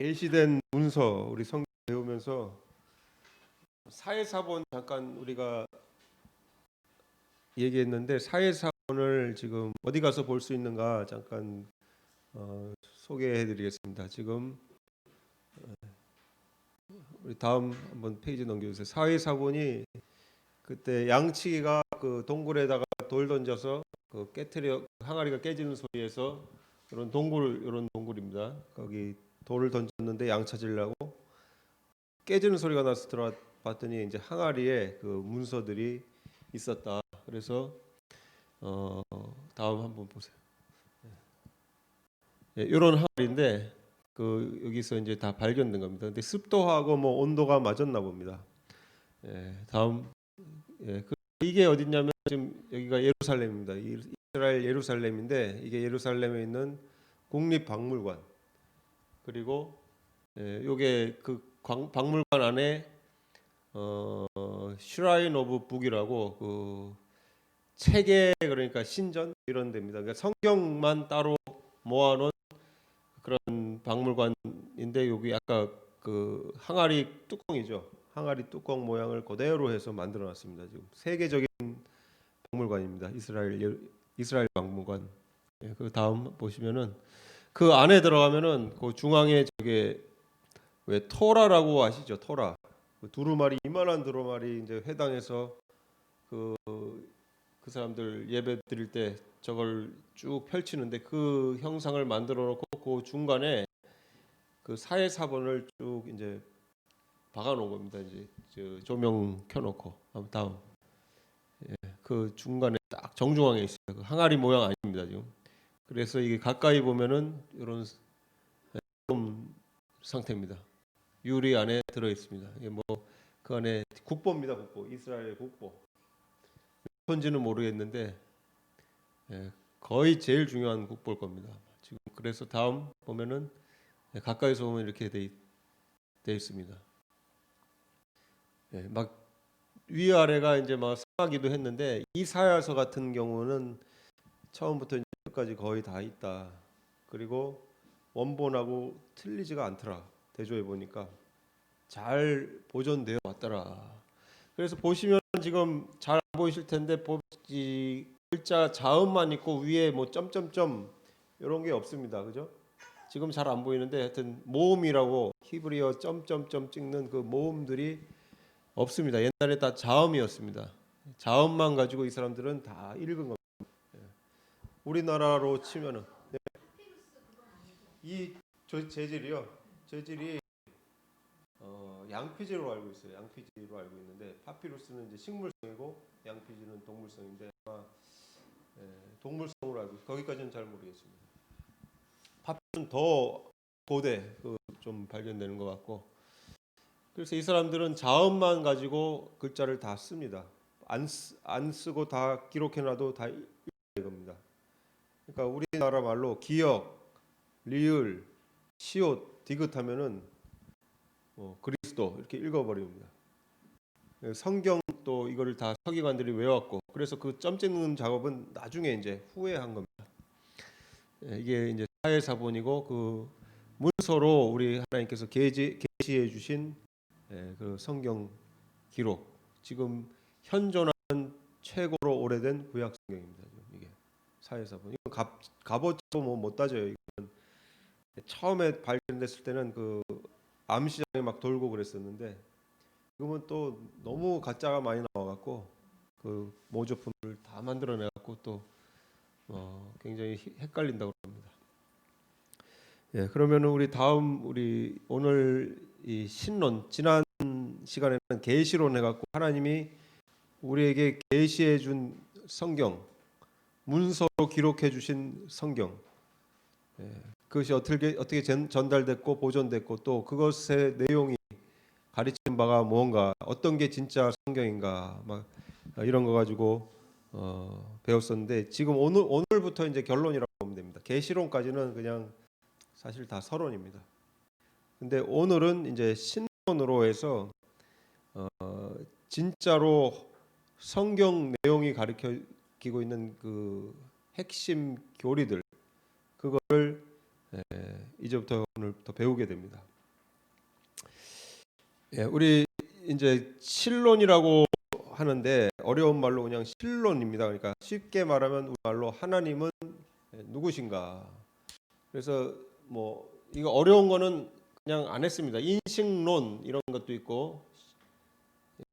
계시된 문서 우리 성경 배우면서 사회사본 잠깐 우리가 얘기했는데 사회사본을 지금 어디 가서 볼 수 있는가 잠깐 소개해드리겠습니다. 지금 우리 다음 한번 페이지 넘겨주세요. 사회사본이 그때 양치기가 그 동굴에다가 돌 던져서 그 깨트려 항아리가 깨지는 소리에서 이런 동굴입니다. 거기 돌을 던졌는데 양 찾으려고 깨지는 소리가 나서 들어봤더니 이제 항아리에 그 문서들이 있었다. 그래서 다음 한번 보세요. 예, 이런 항아리인데 그 여기서 이제 다 발견된 겁니다. 근데 습도하고 뭐 온도가 맞았나 봅니다. 예, 다음 이게 어디냐면 지금 여기가 예루살렘입니다. 이스라엘 예루살렘인데 이게 예루살렘에 있는 국립박물관 그리고 요게 그 박물관 안에 슈라인 오브 북이라고 그 책에 그러니까 신전 이런 데입니다. 그러니까 성경만 따로 모아놓은 그런 박물관인데 여기 아까 그 항아리 뚜껑이죠. 항아리 뚜껑 모양을 그대로 해서 만들어놨습니다. 지금 세계적인 박물관입니다. 이스라엘 박물관. 예, 그 다음 보시면은 그 안에 들어가면은 그 중앙에 저게 왜 토라라고 아시죠? 토라. 그 두루마리 이만한 두루마리 이제 회당에서 그 사람들 예배 드릴 때 저걸 쭉 펼치는데 그 형상을 만들어 놓고 그 중간에 그 사회사본을 쭉 이제 박아 놓은 겁니다. 이제 저 조명 켜놓고 다음 그 중간에 딱 정중앙에 있어요. 그 항아리 모양 아닙니다 지금. 그래서 이게 가까이 보면은 이런 상태입니다. 유리 안에 들어 있습니다. 이게 뭐 그 안에 국보입니다. 국보 이스라엘 국보. 뭔지는 모르겠는데 거의 제일 중요한 국보일 겁니다. 지금 그래서 다음 보면은 가까이서 보면 이렇게 돼 있습니다. 막 위아래가 이제 막 상하기도 했는데 이 사야서 같은 경우는 처음부터 끝까지 거의 다 있다. 그리고 원본하고 틀리지가 않더라. 대조해 보니까 잘 보존되어 왔더라. 그래서 보시면 지금 잘 안 보이실 텐데 이 글자 자음만 있고 위에 뭐 점점점 이런 게 없습니다. 그죠? 지금 잘 안 보이는데 하여튼 모음이라고 히브리어 점점점 찍는 그 모음들이 없습니다. 옛날에 다 자음이었습니다. 자음만 가지고 이 사람들은 다 읽은 겁니다. 우리나라로 치면은 이 재질이요. 재질이 양피지로 알고 있어요. 양피지로 알고 있는데 파피루스는 이제 식물성이고 양피지는 동물성인데 아마 동물성으로 알고 거기까지는 잘 모르겠습니다. 파피루스는 더 고대 좀 발견되는 것 같고 그래서 이 사람들은 자음만 가지고 글자를 다 씁니다. 안 쓰고 다 기록해놔도 다 이겁니다. 그러니까 우리나라 말로 기역, 리을, 시옷, 디귿하면은 그리스도 이렇게 읽어버립니다. 성경도 이거를 다 서기관들이 외웠고 그래서 그 점 찍는 작업은 나중에 이제 후에 한 겁니다. 이게 이제 사회사본이고 그 문서로 우리 하나님께서 계시해 주신 그 성경 기록 지금 현존하는 최고로 오래된 구약 성경입니다. 이게 사회사본 이건 값어치도 뭐 못 따져요. 이건 처음에 발견됐을 때는 그 암시장에 막 돌고 그랬었는데 지금은 또 너무 가짜가 많이 나와갖고 그 모조품을 다 만들어내갖고 또 굉장히 헷갈린다고 합니다. 예, 그러면 우리 오늘 이 신론 지난 시간에는 계시론 해갖고 하나님이 우리에게 계시해 준 성경 문서로 기록해 주신 성경 그것이 어떻게 전달됐고 보존됐고 또 그것의 내용이 가르치는 바가 무언가 어떤 게 진짜 성경인가 막 이런 거 가지고 배웠었는데 지금 오늘부터 이제 결론이라고 보면 됩니다. 계시론까지는 그냥 사실 다 서론입니다. 근데 오늘은 이제 신론으로 해서 진짜로 성경 내용이 가르치고 있는 그 핵심 교리들 그거를 이제부터 오늘부터 배우게 됩니다. 우리 이제 신론이라고 하는데 어려운 말로 그냥 신론입니다. 그러니까 쉽게 말하면 우리말로 하나님은 누구신가. 그래서 뭐 이거 어려운 거는 그냥 안 했습니다. 인식론 이런 것도 있고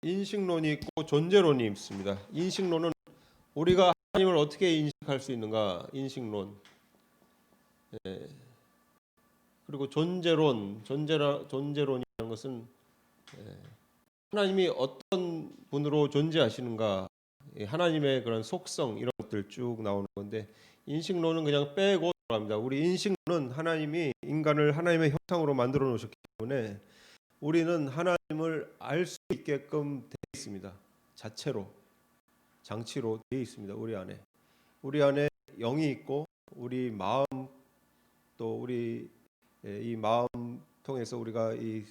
인식론이 있고 존재론이 있습니다. 인식론은 우리가 하나님을 어떻게 인식할 수 있는가, 인식론. 그리고 존재론이라는 것은 하나님이 어떤 분으로 존재하시는가, 하나님의 그런 속성 이런 것들 쭉 나오는 건데 인식론은 그냥 빼고 들어갑니다. 우리 인식론은 하나님이 인간을 하나님의 형상으로 만들어 놓으셨기 때문에 우리는 하나님을 알 수 있게끔 되어 있습니다. 자체로 장치로 되어 있습니다. 우리 안에 영이 있고 우리 마음 또 우리 이 마음 통해서 우리가 이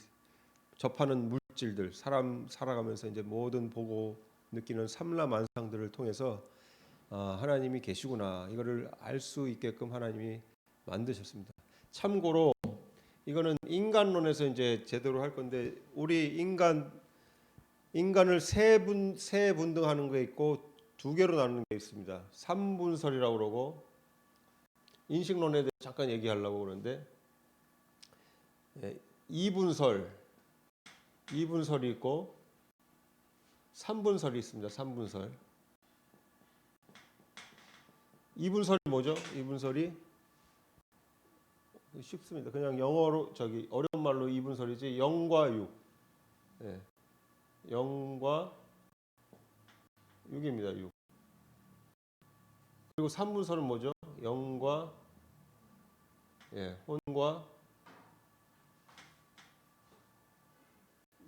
접하는 물질들 사람 살아가면서 이제 모든 보고 느끼는 삼라만상들을 통해서 하나님이 계시구나 이거를 알 수 있게끔 하나님이 만드셨습니다. 참고로 이거는 인간론에서 이제 제대로 할 건데 우리 인간을 세 분등하는 게 있고 두 개로 나누는 게 있습니다. 삼분설이라고 그러고 인식론에 대해 잠깐 얘기하려고 그러는데 이분설이 있고 삼분설이 있습니다. 삼분설. 이분설이 뭐죠? 이분설이 쉽습니다. 그냥 영어로 어려운 말로 이분설이지 0과 6. 0과 6입니다. 6. 그리고 3분설은 뭐죠? 0과 혼과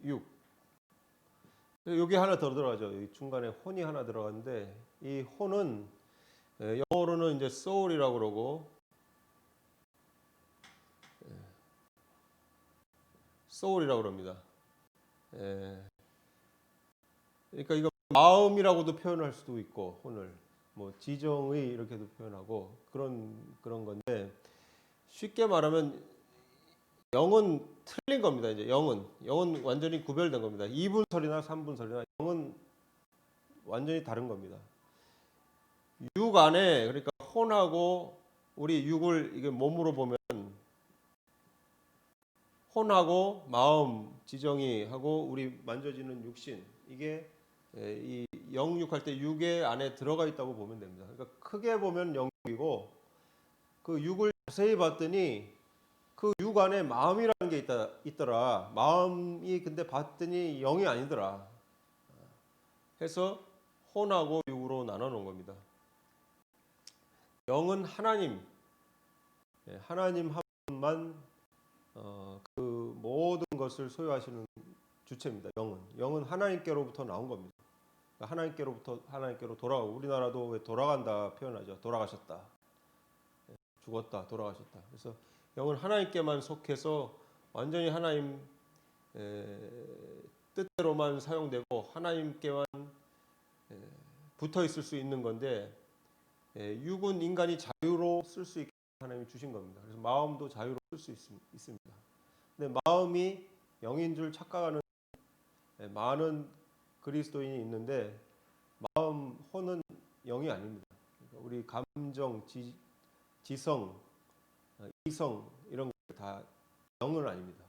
6. 여기 하나 더 들어가죠. 여기 중간에 혼이 하나 들어가는데 이 혼은 영어로는 이제 soul이라고 그러고 soul이라고 그럽니다. 그러니까 이거 마음이라고도 표현할 수도 있고 혼을 뭐 지정의 이렇게도 표현하고 그런 건데 쉽게 말하면 영은 틀린 겁니다. 이제 영은 완전히 구별된 겁니다. 2분설이나 3분설이나 영은 완전히 다른 겁니다. 육 안에 그러니까 혼하고 우리 육을 이게 몸으로 보면 혼하고 마음 지정이 하고 우리 만져지는 육신 이게 이 영육할 때 육의 안에 들어가 있다고 보면 됩니다. 그러니까 크게 보면 영육이고 그 육을 자세히 봤더니 그 육 안에 마음이라는 게 있더라. 마음이 근데 봤더니 영이 아니더라. 해서 혼하고 육으로 나눠 놓은 겁니다. 영은 하나님 한 분만 그 모든 것을 소유하시는 주체입니다. 영은 하나님께로부터 나온 겁니다. 하나님께로 돌아가고 우리나라도 왜 돌아간다 표현하죠. 돌아가셨다, 죽었다, 돌아가셨다. 그래서 영은 하나님께만 속해서 완전히 하나님 뜻대로만 사용되고 하나님께만 붙어 있을 수 있는 건데 육은 인간이 자유로 쓸 수 있게 하나님이 주신 겁니다. 그래서 마음도 자유로 쓸 수 있습니다. 근데 마음이 영인 줄 착각하는 많은 그리스도인이 있는데 혼은 영이 아닙니다. 그러니까 우리 감정, 지성, 이성 이런 것 다 영은 아닙니다.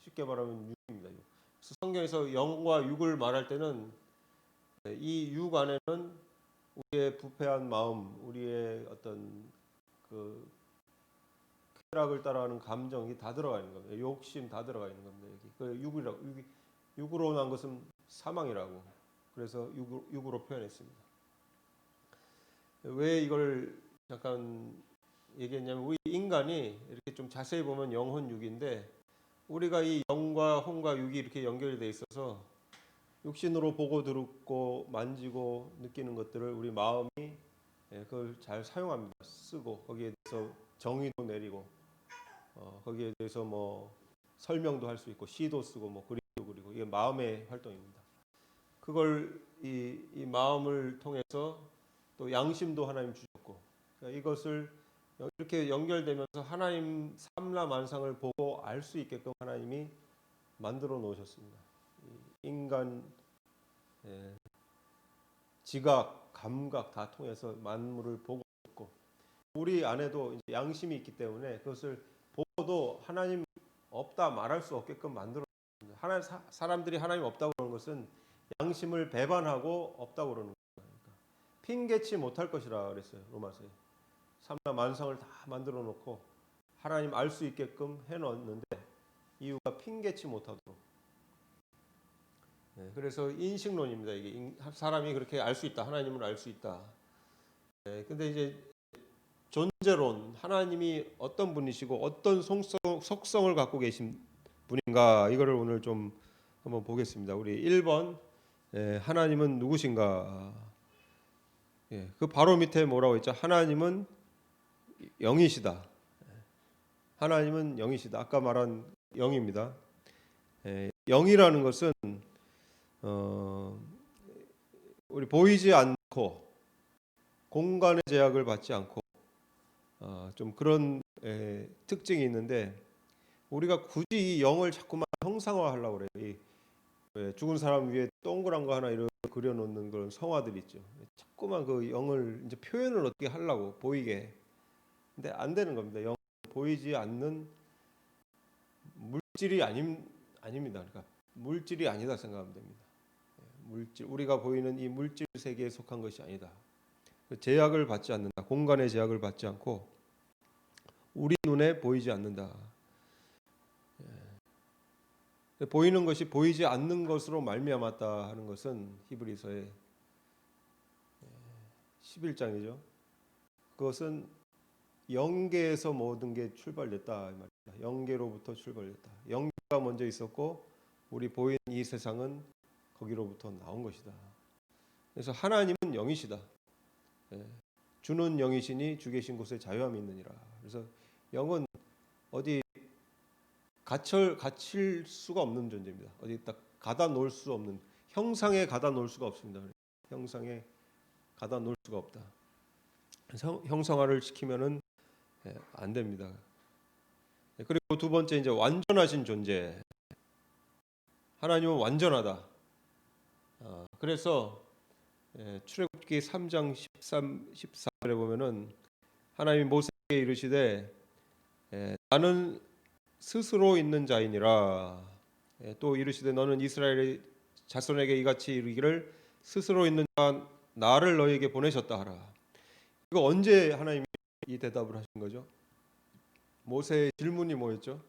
쉽게 말하면 육입니다. 그래서 성경에서 영과 육을 말할 때는 이 육 안에는 우리의 부패한 마음, 우리의 어떤 그 쾌락을 따라가는 감정이 다 들어가 있는 겁니다. 욕심 다 들어가 있는 겁니다. 여기 그 육으로 난 것은 사망이라고. 그래서 육으로 표현했습니다. 왜 이걸 잠깐 얘기했냐면 우리 인간이 이렇게 좀 자세히 보면 영혼 육인데 우리가 이 영과 혼과 육이 이렇게 연결이 돼 있어서 육신으로 보고 듣고 만지고 느끼는 것들을 우리 마음이 그걸 잘 사용합니다. 쓰고 거기에 대해서 정의도 내리고 거기에 대해서 뭐 설명도 할 수 있고 시도 쓰고 뭐 그림도 그리고 이게 마음의 활동입니다. 그걸 이 마음을 통해서 또 양심도 하나님 주셨고 그러니까 이것을 이렇게 연결되면서 하나님 삼라만상을 보고 알 수 있게끔 하나님이 만들어 놓으셨습니다. 인간 지각, 감각 다 통해서 만물을 보고 있고, 우리 안에도 이제 양심이 있기 때문에 그것을 보고도 하나님 없다 말할 수 없게끔 만들어 놨습니다. 사람들이 하나님 없다고 그러는 것은 양심을 배반하고 없다고 그러는 거예요. 그러니까 핑계치 못할 것이라 그랬어요. 로마서에. 삼라 만상을 다 만들어 놓고 하나님 알 수 있게끔 해 놓았는데 이유가 핑계치 못하도록. 그래서 인식론입니다. 이게 사람이 그렇게 알 수 있다. 하나님을 알 수 있다. 근데 이제 존재론, 하나님이 어떤 분이시고 어떤 속성을 갖고 계신 분인가, 이거를 오늘 좀 한번 보겠습니다. 우리 1번, 하나님은 누구신가? 그 바로 밑에 뭐라고 했죠? 하나님은 영이시다. 하나님은 영이시다. 아까 말한 영입니다. 영이라는 것은 우리 보이지 않고 공간의 제약을 받지 않고 좀 그런 특징이 있는데, 우리가 굳이 이 영을 자꾸만 형상화하려고 그래요. 죽은 사람 위에 동그란 거 하나 이렇게 그려놓는 그런 성화들 있죠. 자꾸만 그 영을 이제 표현을 어떻게 하려고 보이게. 근데 안 되는 겁니다. 영 보이지 않는 물질이 아닙니다. 그러니까 물질이 아니다 생각하면 됩니다. 물질, 우리가 보이는 이 물질 세계에 속한 것이 아니다. 제약을 받지 않는다. 공간의 제약을 받지 않고 우리 눈에 보이지 않는다. 보이는 것이 보이지 않는 것으로 말미암았다 하는 것은 히브리서의 11장이죠. 그것은 영계에서 모든 게 출발됐다 이 말입니다. 영계로부터 출발됐다. 영계가 먼저 있었고 우리 보이는 이 세상은 거기로부터 나온 것이다. 그래서 하나님은 영이시다. 주는 영이시니 주 계신 곳에 자유함이 있느니라. 그래서 영은 어디 갇힐 수가 없는 존재입니다. 어디 딱 가다 놓을 수 없는, 형상에 가다 놓을 수가 없습니다. 형상에 가다 놓을 수가 없다. 형상화를 시키면은 안 됩니다. 그리고 두 번째, 이제 완전하신 존재. 하나님은 완전하다. 그래서 출애굽기 3장 13, 14절에 보면은 하나님이 모세에게 이르시되 나는 스스로 있는 자이니라. 또 이르시되 너는 이스라엘의 자손에게 이같이 이르기를 스스로 있는 자 나를 너에게 보내셨다 하라. 이거 언제 하나님이 이 대답을 하신 거죠? 모세의 질문이 뭐였죠?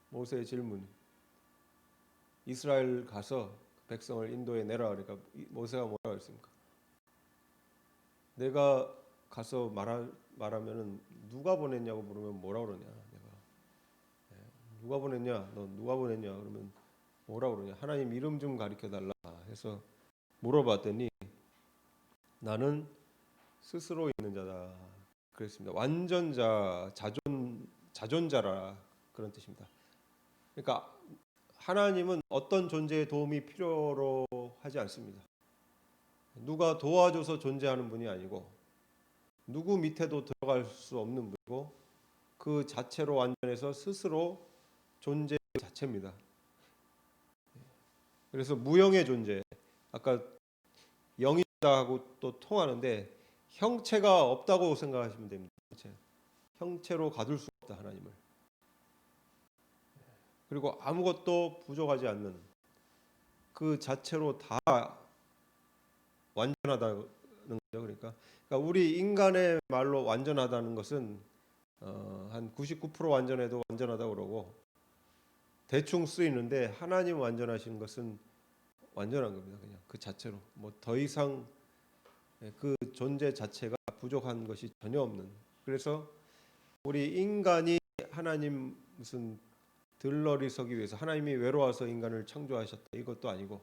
모세의 질문. 이스라엘 가서 백성을 인도에 내라. 그러니까 모세가 뭐라고 했습니까? 내가 가서 말하면은 누가 보냈냐고 물으면 뭐라고 그러냐? 내가 누가 보냈냐? 너 누가 보냈냐? 그러면 뭐라고 그러냐? 하나님 이름 좀 가르쳐 달라 해서 물어봤더니 나는 스스로 있는 자다 그랬습니다. 완전자, 자존자라 그런 뜻입니다. 그러니까 하나님은 어떤 존재의 도움이 필요로 하지 않습니다. 누가 도와줘서 존재하는 분이 아니고 누구 밑에도 들어갈 수 없는 분이고 그 자체로 완전해서 스스로 존재 자체입니다. 그래서 무형의 존재. 아까 영이다 하고 또 통하는데 형체가 없다고 생각하시면 됩니다. 형체로 가둘 수 없다 하나님을. 그리고 아무것도 부족하지 않는 그 자체로 다 완전하다는 거죠. 그러니까 우리 인간의 말로 완전하다는 것은 한 99% 완전해도 완전하다고 그러고 대충 쓰이는데, 하나님 완전하신 것은 완전한 겁니다. 그냥 그 자체로 뭐 더 이상 그 존재 자체가 부족한 것이 전혀 없는. 그래서 우리 인간이 하나님 무슨 들러리 서기 위해서 하나님이 외로워서 인간을 창조하셨다 이것도 아니고,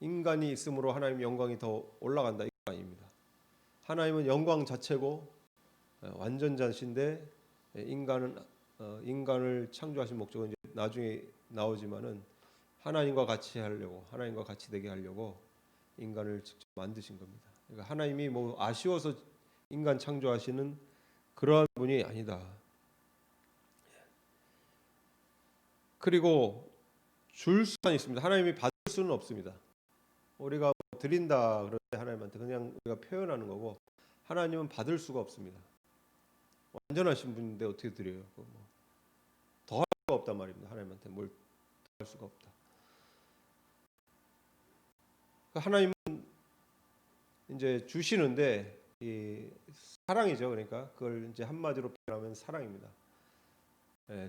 인간이 있음으로 하나님 영광이 더 올라간다 이거 아닙니다. 하나님은 영광 자체고 완전자신데 인간을 창조하신 목적은 이제 나중에 나오지만은 하나님과 같이 하려고, 하나님과 같이 되게 하려고 인간을 직접 만드신 겁니다. 그러니까 하나님이 뭐 아쉬워서 인간 창조하시는 그러한 분이 아니다. 그리고 줄 수만 있습니다. 하나님이 받을 수는 없습니다. 우리가 드린다 그럴 때 하나님한테 그냥 우리가 표현하는 거고, 하나님은 받을 수가 없습니다. 완전하신 분인데 어떻게 드려요? 더 할 수가 없단 말입니다. 하나님한테 뭘 더 할 수가 없다. 하나님은 이제 주시는데 이 사랑이죠. 그러니까 그걸 이제 한마디로 표현하면 사랑입니다.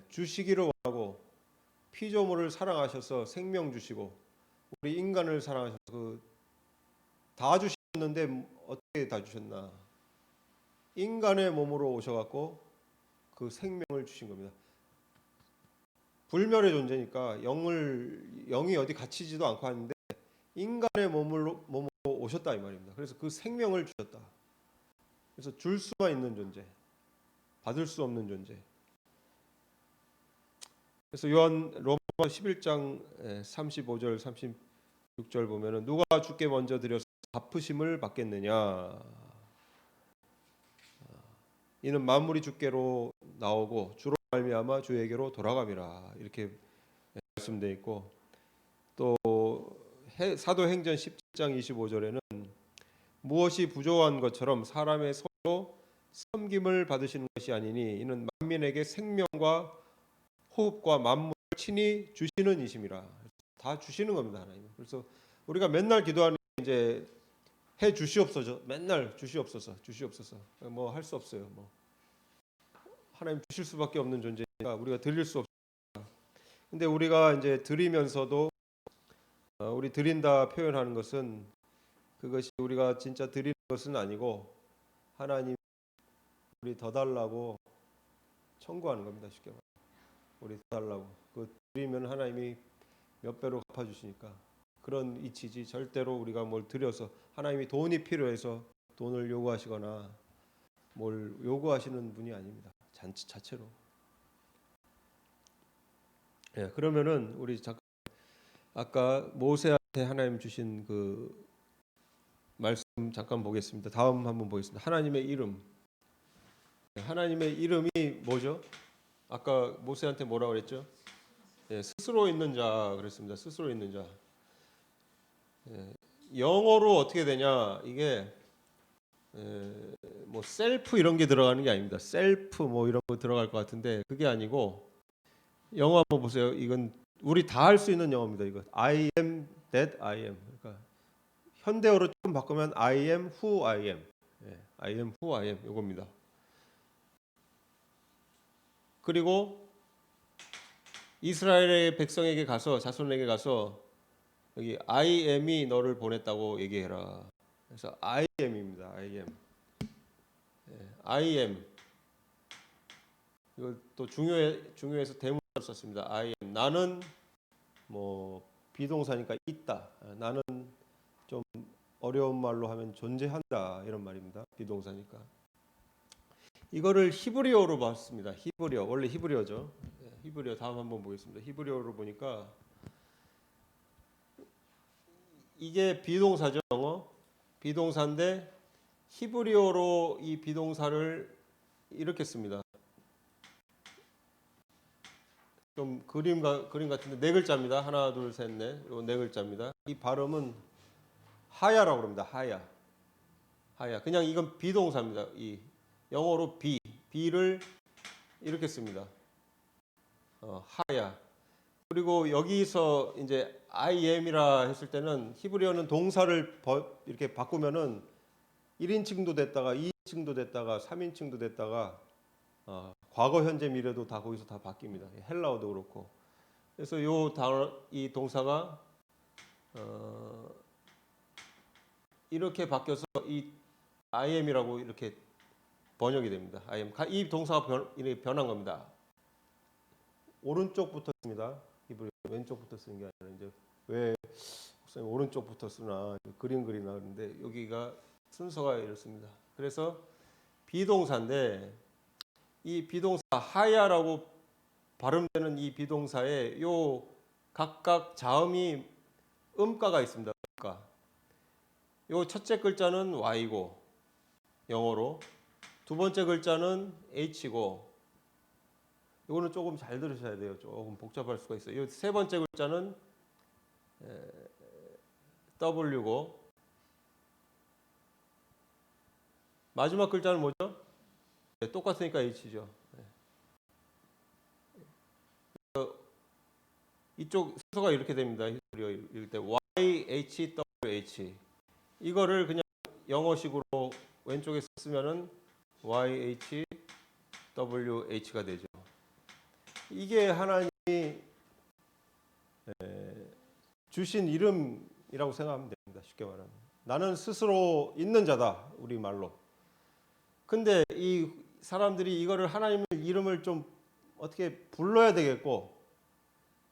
주시기를 원하고 피조물을 사랑하셔서 생명 주시고 우리 인간을 사랑하셔서 다 주셨는데 어떻게 다 주셨나? 인간의 몸으로 오셔갖고 그 생명을 주신 겁니다. 불멸의 존재니까 영이 어디 갇히지도 않고 하는데 인간의 몸으로 오셨다 이 말입니다. 그래서 그 생명을 주셨다. 그래서 줄 수만 있는 존재, 받을 수 없는 존재. 그래서 로마서 11장 35절 36절 보면은 누가 주께 먼저 드려서 갚으심을 받겠느냐? 이는 만물이 주께로 나오고 주로 말미암아 주에게로 돌아감이라 이렇게 말씀되어 있고, 또 사도행전 17장 25절에는 무엇이 부족한 것처럼 사람의 서로 섬김을 받으시는 것이 아니니 이는 만민에게 생명과 호흡과 만물을 친히 주시는 이심이라. 다 주시는 겁니다, 하나님. 그래서 우리가 맨날 기도하는 이제 해 주시옵소서, 맨날 주시옵소서, 주시옵소서. 뭐 할 수 없어요. 뭐 하나님 주실 수밖에 없는 존재니까 우리가 드릴 수 없습니다. 근데 우리가 이제 드리면서도 우리 드린다 표현하는 것은 그것이 우리가 진짜 드리는 것은 아니고 하나님 우리 더 달라고 청구하는 겁니다. 쉽게 말해. 우리 더 달라고. 그 드리면 하나님이 몇 배로 갚아 주시니까 그런 이치지, 절대로 우리가 뭘 드려서 하나님이 돈이 필요해서 돈을 요구하시거나 뭘 요구하시는 분이 아닙니다. 자체로. 그러면은 우리 잠깐 아까 모세한테 하나님 주신 그 말씀 잠깐 보겠습니다. 다음 한번 보겠습니다. 하나님의 이름. 하나님의 이름이 뭐죠? 아까 모세한테 뭐라고 그랬죠? 스스로 있는 자 그랬습니다. 스스로 있는 자. 영어로 어떻게 되냐? 이게 뭐 셀프 이런 게 들어가는 게 아닙니다. 셀프 뭐 이런 거 들어갈 것 같은데 그게 아니고, 영어 한번 보세요. 이건 우리 다 할 수 있는 영어입니다. 이거 I am that I am. 그러니까 현대어로 좀 바꾸면 I am who I am. I am who I am 이겁니다. 그리고 이스라엘의 백성에게 가서, 자손에게 가서 여기 I am이 너를 보냈다고 얘기해라. 그래서 I am입니다. I am. I am. 이거 또 중요해서 대문자로 썼습니다. I am. 나는 뭐 비동사니까 있다. 나는 좀 어려운 말로 하면 존재한다 이런 말입니다. 비동사니까. 이거를 히브리어로 봤습니다. 히브리어. 원래 히브리어죠. 히브리어 다음 한번 보겠습니다. 히브리어로 보니까 이게 비동사죠. 영어. 비동사인데 히브리어로 이 비동사를 이렇게 씁니다. 좀 그림 같은데 네 글자입니다. 하나, 둘, 셋, 넷. 요 네 글자입니다. 이 발음은 하야라고 합니다. 하야. 그냥 이건 비동사입니다. 이 영어로 비를 이렇게 씁니다. 하야. 그리고 여기서 이제 I am이라 했을 때는 히브리어는 동사를 이렇게 바꾸면은 1인칭도 됐다가 2인칭도 됐다가 3인칭도 됐다가 과거, 현재, 미래도 다 거기서 다 바뀝니다. 헬라어도 그렇고. 그래서 이 동사가 이렇게 바뀌어서 이 I am이라고 이렇게 번역이 됩니다. I am. 이 동사가 이렇게 변한 겁니다. 오른쪽부터 씁니다. 히브리 왼쪽부터 쓰는 게 아니라 이제 왜 목사님 오른쪽부터 쓰나 그림 그리나 그러는데 여기가 순서가 이렇습니다. 그래서 비동사인데 이 비동사 하야라고 발음되는 이 비동사에 요 각각 자음이 음가가 있습니다. 음가. 요 첫째 글자는 Y고 영어로, 두 번째 글자는 H고, 이거는 조금 잘 들으셔야 돼요. 조금 복잡할 수가 있어요. 이 세 번째 글자는 W고, 마지막 글자는 뭐죠? 네, 똑같으니까 H죠. 이쪽 순서가 이렇게 됩니다. 우리가 읽을 때 YHWH, 이거를 그냥 영어식으로 왼쪽에 쓰면은 YHWH가 되죠. 이게 하나님이 주신 이름이라고 생각하면 됩니다. 쉽게 말하면 나는 스스로 있는 자다, 우리 말로. 근데 이 사람들이 이거를 하나님의 이름을 좀 어떻게 불러야 되겠고,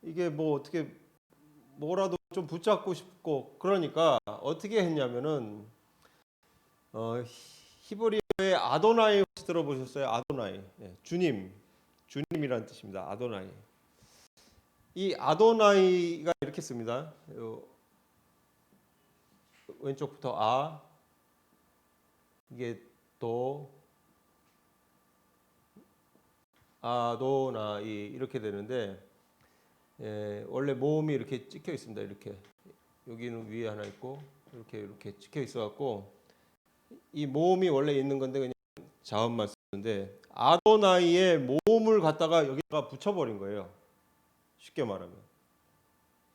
이게 뭐 어떻게 뭐라도 좀 붙잡고 싶고, 그러니까 어떻게 했냐면은 히브리어의 아도나이 혹시 들어보셨어요? 아도나이, 주님이라는 뜻입니다. 아도나이. 이 아도나이가 이렇게 씁니다. 왼쪽부터 이게 도, 아도나이 이렇게 되는데, 원래 모음이 이렇게 찍혀 있습니다. 이렇게 여기는 위에 하나 있고 이렇게 찍혀 있어갖고, 이 모음이 원래 있는 건데 그냥 자음만 쓰는데, 아도나이의 모음을 갖다가 여기다가 붙여버린 거예요. 쉽게 말하면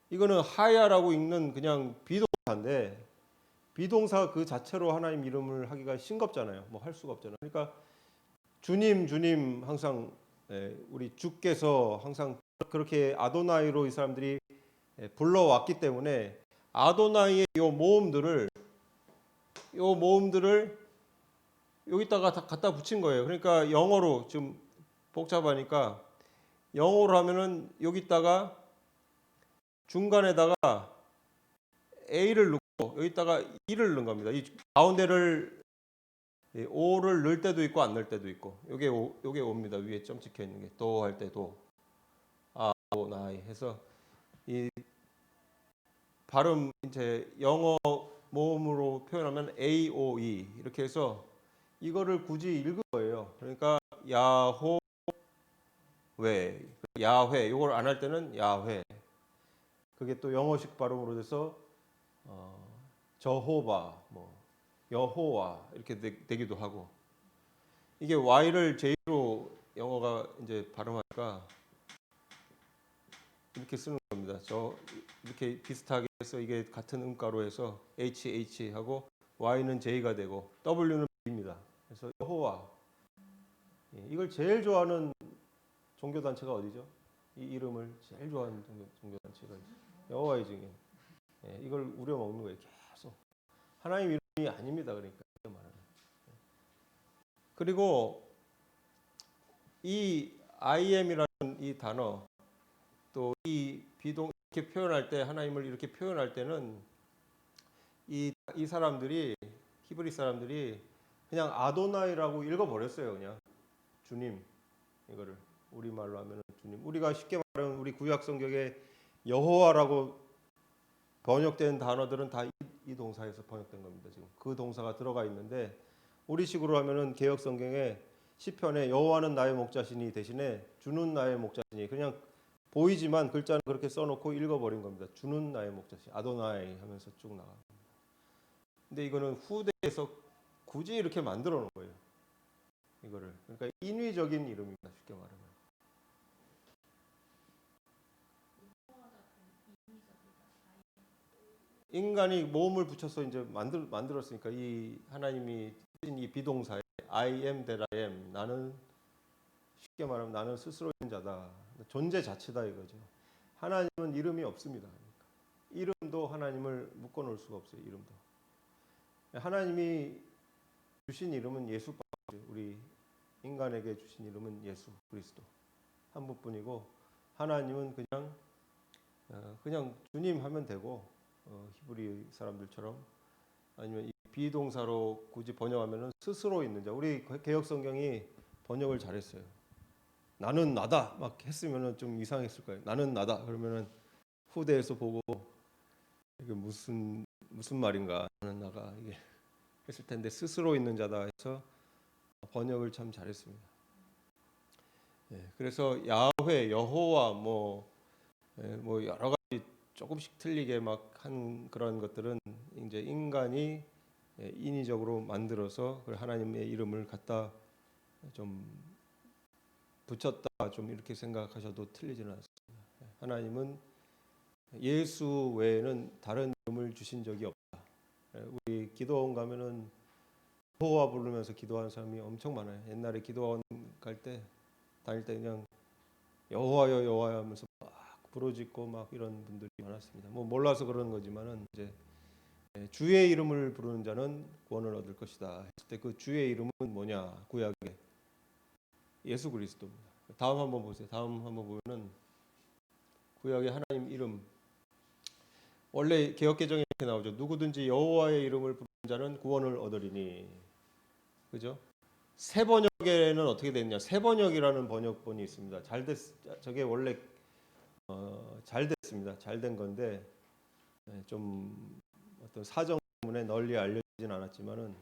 이거는 하야라고 읽는 그냥 비동사인데, 비동사 그 자체로 하나님 이름을 하기가 싱겁잖아요. 뭐 할 수가 없잖아요. 그러니까 주님 항상 우리 주께서 항상 그렇게 아도나이로 이 사람들이 불러왔기 때문에, 아도나이의 요 모음들을 여기다가 다 갖다 붙인 거예요. 그러니까 영어로 좀 복잡하니까 영어로 하면은 여기다가 중간에다가 A를 넣고 여기다가 E를 넣은 겁니다. 이 가운데를 O를 넣을 때도 있고 안 넣을 때도 있고, 요게 O입니다. 위에 점 찍혀 있는 게 도 할 때도 아도나이 해서, 이 발음 이제 영어 모음으로 표현하면 AOE 이렇게 해서 이거를 굳이 읽을 거예요. 그러니까 야훼, 이걸 안 할 때는 야훼. 그게 또 영어식 발음으로 돼서 저호바, 뭐 여호와 이렇게 되기도 하고, 이게 Y를 J로 영어가 이제 발음하니까 이렇게 쓰는 겁니다. 이렇게 비슷하게 해서 이게 같은 음가로 해서 HH 하고 Y는 J가 되고 W는 B입니다. 그래서 여호와, 이걸 제일 좋아하는 종교 단체가 어디죠? 이 이름을 제일 좋아하는 종교 단체가 여호와의 증인. 이걸 우려 먹는 거예요. 계속 하나님 이름이 아닙니다. 그러니까 말하는. 그리고 이 IM이라는 이 단어, 또 이 비동 이렇게 표현할 때, 하나님을 이렇게 표현할 때는 이 사람들이, 히브리 사람들이 그냥 아도나이라고 읽어버렸어요. 그냥 주님, 이거를 우리말로 하면 주님. 우리가 쉽게 말하면 우리 구약 성경에 여호와라고 번역된 단어들은 다 이 동사에서 번역된 겁니다. 지금 그 동사가 들어가 있는데, 우리식으로 하면은 개역 성경에 시편에 여호와는 나의 목자시니 대신에 주는 나의 목자시니, 그냥 보이지만 글자는 그렇게 써놓고 읽어버린 겁니다. 주는 나의 목자시, 아도나이 하면서 쭉 나가. 근데 이거는 후대에서 굳이 이렇게 만들어 놓은 거예요. 이거를. 그러니까 인위적인 이름입니다. 쉽게 말하면. 인간이 모음을 붙여서 이제 만들었으니까, 이 하나님이 쓰신 이 비동사에 I am that I am, 나는, 쉽게 말하면 나는 스스로 있는 자다. 존재 자체다 이거죠. 하나님은 이름이 없습니다. 이름도 하나님을 묶어 놓을 수가 없어요. 이름도. 하나님이 주신 이름은 예수밖에, 우리 인간에게 주신 이름은 예수 그리스도 한 분뿐이고, 하나님은 그냥 주님 하면 되고, 히브리 사람들처럼, 아니면 이 비동사로 굳이 번역하면은 스스로 있는 자. 우리 개역 성경이 번역을 잘했어요. 나는 나다 막 했으면은 좀 이상했을 거예요. 나는 나다 그러면은 후대에서 보고 이게 무슨 말인가, 나는 나가, 이게 했을 텐데, 스스로 있는 자다 해서 번역을 참 잘했습니다. 그래서 야훼, 여호와 뭐 여러 가지 조금씩 틀리게 막 한 그런 것들은 이제 인간이 인위적으로 만들어서 하나님의 이름을 갖다 좀 붙였다, 좀 이렇게 생각하셔도 틀리지는 않습니다. 하나님은 예수 외에는 다른 이름을 주신 적이 없다. 우리 기도원 가면은 여호와 부르면서 기도하는 사람이 엄청 많아요. 옛날에 기도원 갈 때 다닐 때 그냥 여호와여 여호와여 하면서 막 부르짖고 막 이런 분들이 많았습니다. 뭐 몰라서 그러는 거지만은 이제 주의 이름을 부르는 자는 구원을 얻을 것이다 했을 때 그 주의 이름은 뭐냐? 구약에 예수 그리스도입니다. 다음 한번 보세요. 다음 한번 보면은 구약의 하나님 이름, 원래 개역개정에 이렇게 나오죠. 누구든지 여호와의 이름을 부르는 자는 구원을 얻으리니. 그죠? 새 번역에는 어떻게 됐냐? 새 번역이라는 번역본이 있습니다. 저게 원래 잘 됐습니다. 잘 된 건데 좀 어떤 사정 때문에 널리 알려지진 않았지만은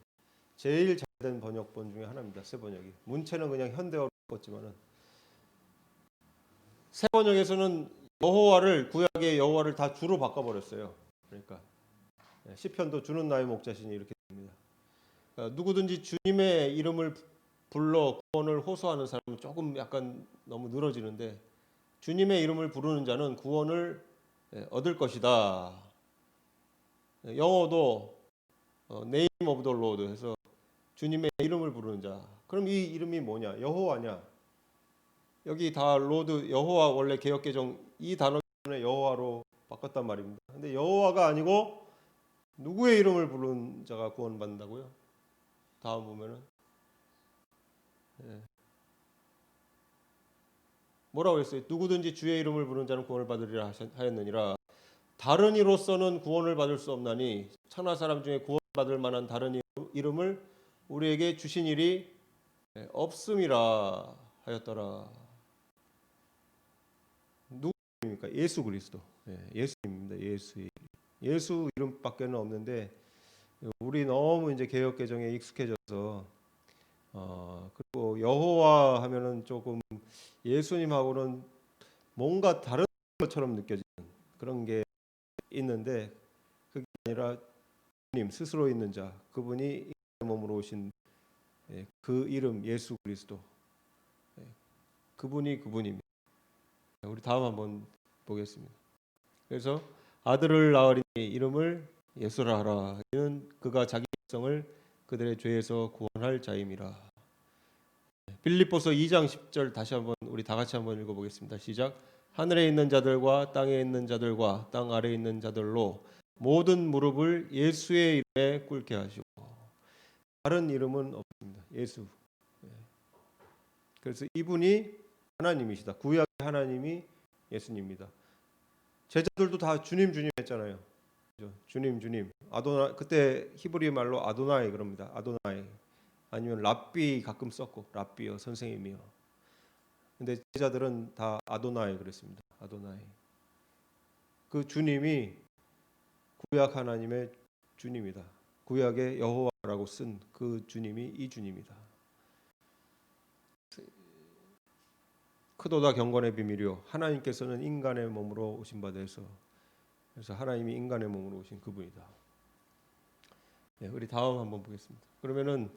제일 잘 된 번역본 중에 하나입니다. 새 번역이. 문체는 그냥 현대어로 바꿨지만은 새 번역에서는 여호와를, 구약의 여호와를 다 주로 바꿔버렸어요. 그러니까 시편도 주는 나의 목자시니 이렇게 됩니다. 그러니까 누구든지 주님의 이름을 불러 구원을 호소하는 사람은 조금 약간 너무 늘어지는데, 주님의 이름을 부르는 자는 구원을 얻을 것이다. 영어도 name of the Lord 해서 주님의 이름을 부르는 자. 그럼 이 이름이 뭐냐? 여호와냐? 여기 다 로드, 여호와, 원래 개역개정 이 단어 때문에 여호와로 바꿨단 말입니다. 근데 여호와가 아니고 누구의 이름을 부르는 자가 구원받는다고요? 다음 보면은 뭐라고 했어요? 누구든지 주의 이름을 부르는 자는 구원을 받으리라 하였느니라. 다른 이로서는 구원을 받을 수 없나니 천하 사람 중에 구원받을 만한 다른 이름을 우리에게 주신 일이 없음이라 하였더라. 누구입니까? 예수 그리스도. 예수님입니다. 예수 이름밖에는 없는데 우리 너무 이제 개역 개정에 익숙해져서 그리고 여호와 하면은 조금 예수님하고는 뭔가 다른 것처럼 느껴지는 그런 게 있는데, 그게 아니라 주님 스스로 있는 자, 그분이 인간의 몸으로 오신 그 이름 예수 그리스도, 그분이 그분입니다. 우리 다음 한번 보겠습니다. 그래서 아들을 낳으리니 이름을 예수라 하라. 이는 그가 자기 백성을 그들의 죄에서 구원할 자임이라. 빌립보서 2장 10절 다시 한번 우리 다 같이 한번 읽어보겠습니다. 시작. 하늘에 있는 자들과 땅에 있는 자들과 땅 아래에 있는 자들로 모든 무릎을 예수의 이름에 꿇게 하시고. 다른 이름은 없습니다. 예수. 그래서 이분이 하나님이시다. 구약의 하나님이 예수님입니다. 제자들도 다 주님 주님 했잖아요. 주님 주님. 아도나, 그때 히브리 말로 아도나이 그럽니다. 아도나이. 아니면 랍비 가끔 썼고, 랍비여 선생님이여. 근데 제자들은 다 아도나이 그랬습니다. 아도나이. 그 주님이 구약 하나님의 주님이다. 구약의 여호와라고 쓴 그 주님이 이 주님이다. 크도다 경건의 비밀이요 하나님께서는 인간의 몸으로 오신 바 되서, 그래서 하나님이 인간의 몸으로 오신 그분이다. 우리 다음 한번 보겠습니다. 그러면은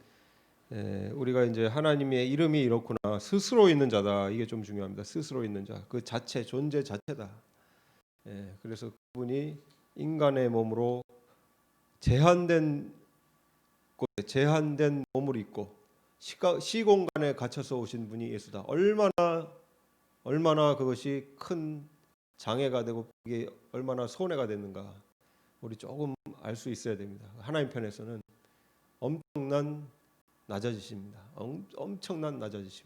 우리가 이제 하나님의 이름이 이렇구나, 스스로 있는 자다, 이게 좀 중요합니다. 스스로 있는 자, 그 자체, 존재 자체다. 그래서 그분이 인간의 몸으로 제한된 곳에 제한된 몸을 입고 시공간에 갇혀서 오신 분이 예수다. 얼마나 그것이 큰 장애가 되고 이게 얼마나 손해가 됐는가, 우리 조금 알 수 있어야 됩니다. 하나님 편에서는 엄청난 낮아지십니다. 엄청난 낮아지심.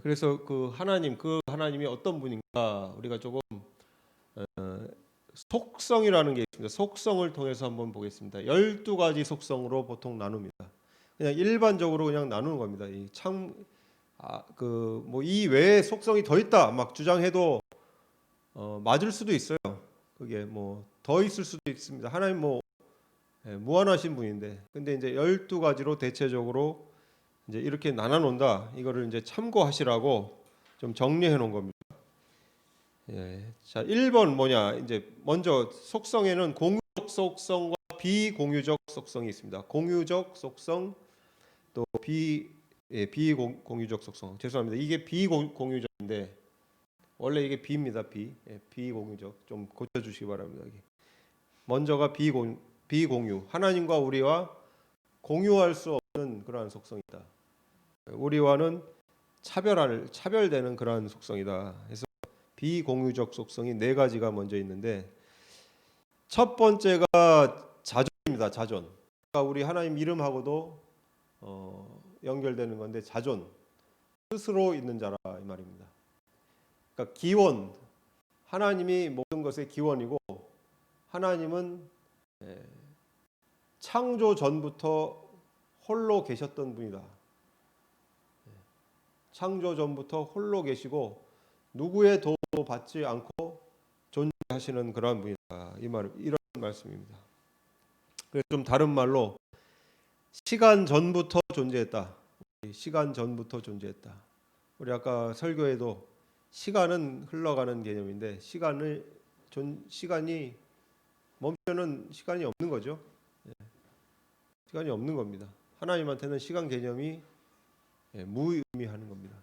그래서 그 하나님이 어떤 분인가, 우리가 조금 속성이라는 게 있습니다. 속성을 통해서 한번 보겠습니다. 12가지 속성으로 보통 나눕니다. 그냥 일반적으로 그냥 나누는 겁니다. 이 외에 속성이 더 있다 막 주장해도 맞을 수도 있어요. 그게 뭐 더 있을 수도 있습니다. 하나님 뭐 무한하신 분인데, 근데 이제 12가지로 대체적으로 이제 이렇게 나눠 놓는다. 이거를 이제 참고하시라고 좀 정리해 놓은 겁니다. 자, 1번 뭐냐? 이제 먼저 속성에는 공유적 속성과 비공유적 속성이 있습니다. 공유적 속성 또 비공유적 속성. 죄송합니다. 이게 비공유적인데 원래 이게 비입니다. 비공유적. 좀 고쳐 주시기 바랍니다. 여기. 먼저가 비공유. 하나님과 우리와 공유할 수 없는 그러한 속성이다. 우리와는 차별되는 그러한 속성이다. 그래서 비공유적 속성이 네 가지가 먼저 있는데, 첫 번째가 자존입니다. 자존. 그러니까 우리 하나님 이름하고도 연결되는 건데, 자존. 스스로 있는 자라 이 말입니다. 그러니까 기원. 하나님이 모든 것의 기원이고, 하나님은 창조 전부터 홀로 계셨던 분이다. 창조 전부터 홀로 계시고 누구의 도움도 받지 않고 존재하시는 그러한 분이다. 이런 말씀입니다. 그래서 좀 다른 말로 시간 전부터 존재했다. 시간 전부터 존재했다. 우리 아까 설교에도 시간은 흘러가는 개념인데 시간이 멈추는 시간이 없는 거죠. 시간이 없는 겁니다. 하나님한테는 시간 개념이 무의미하는 겁니다.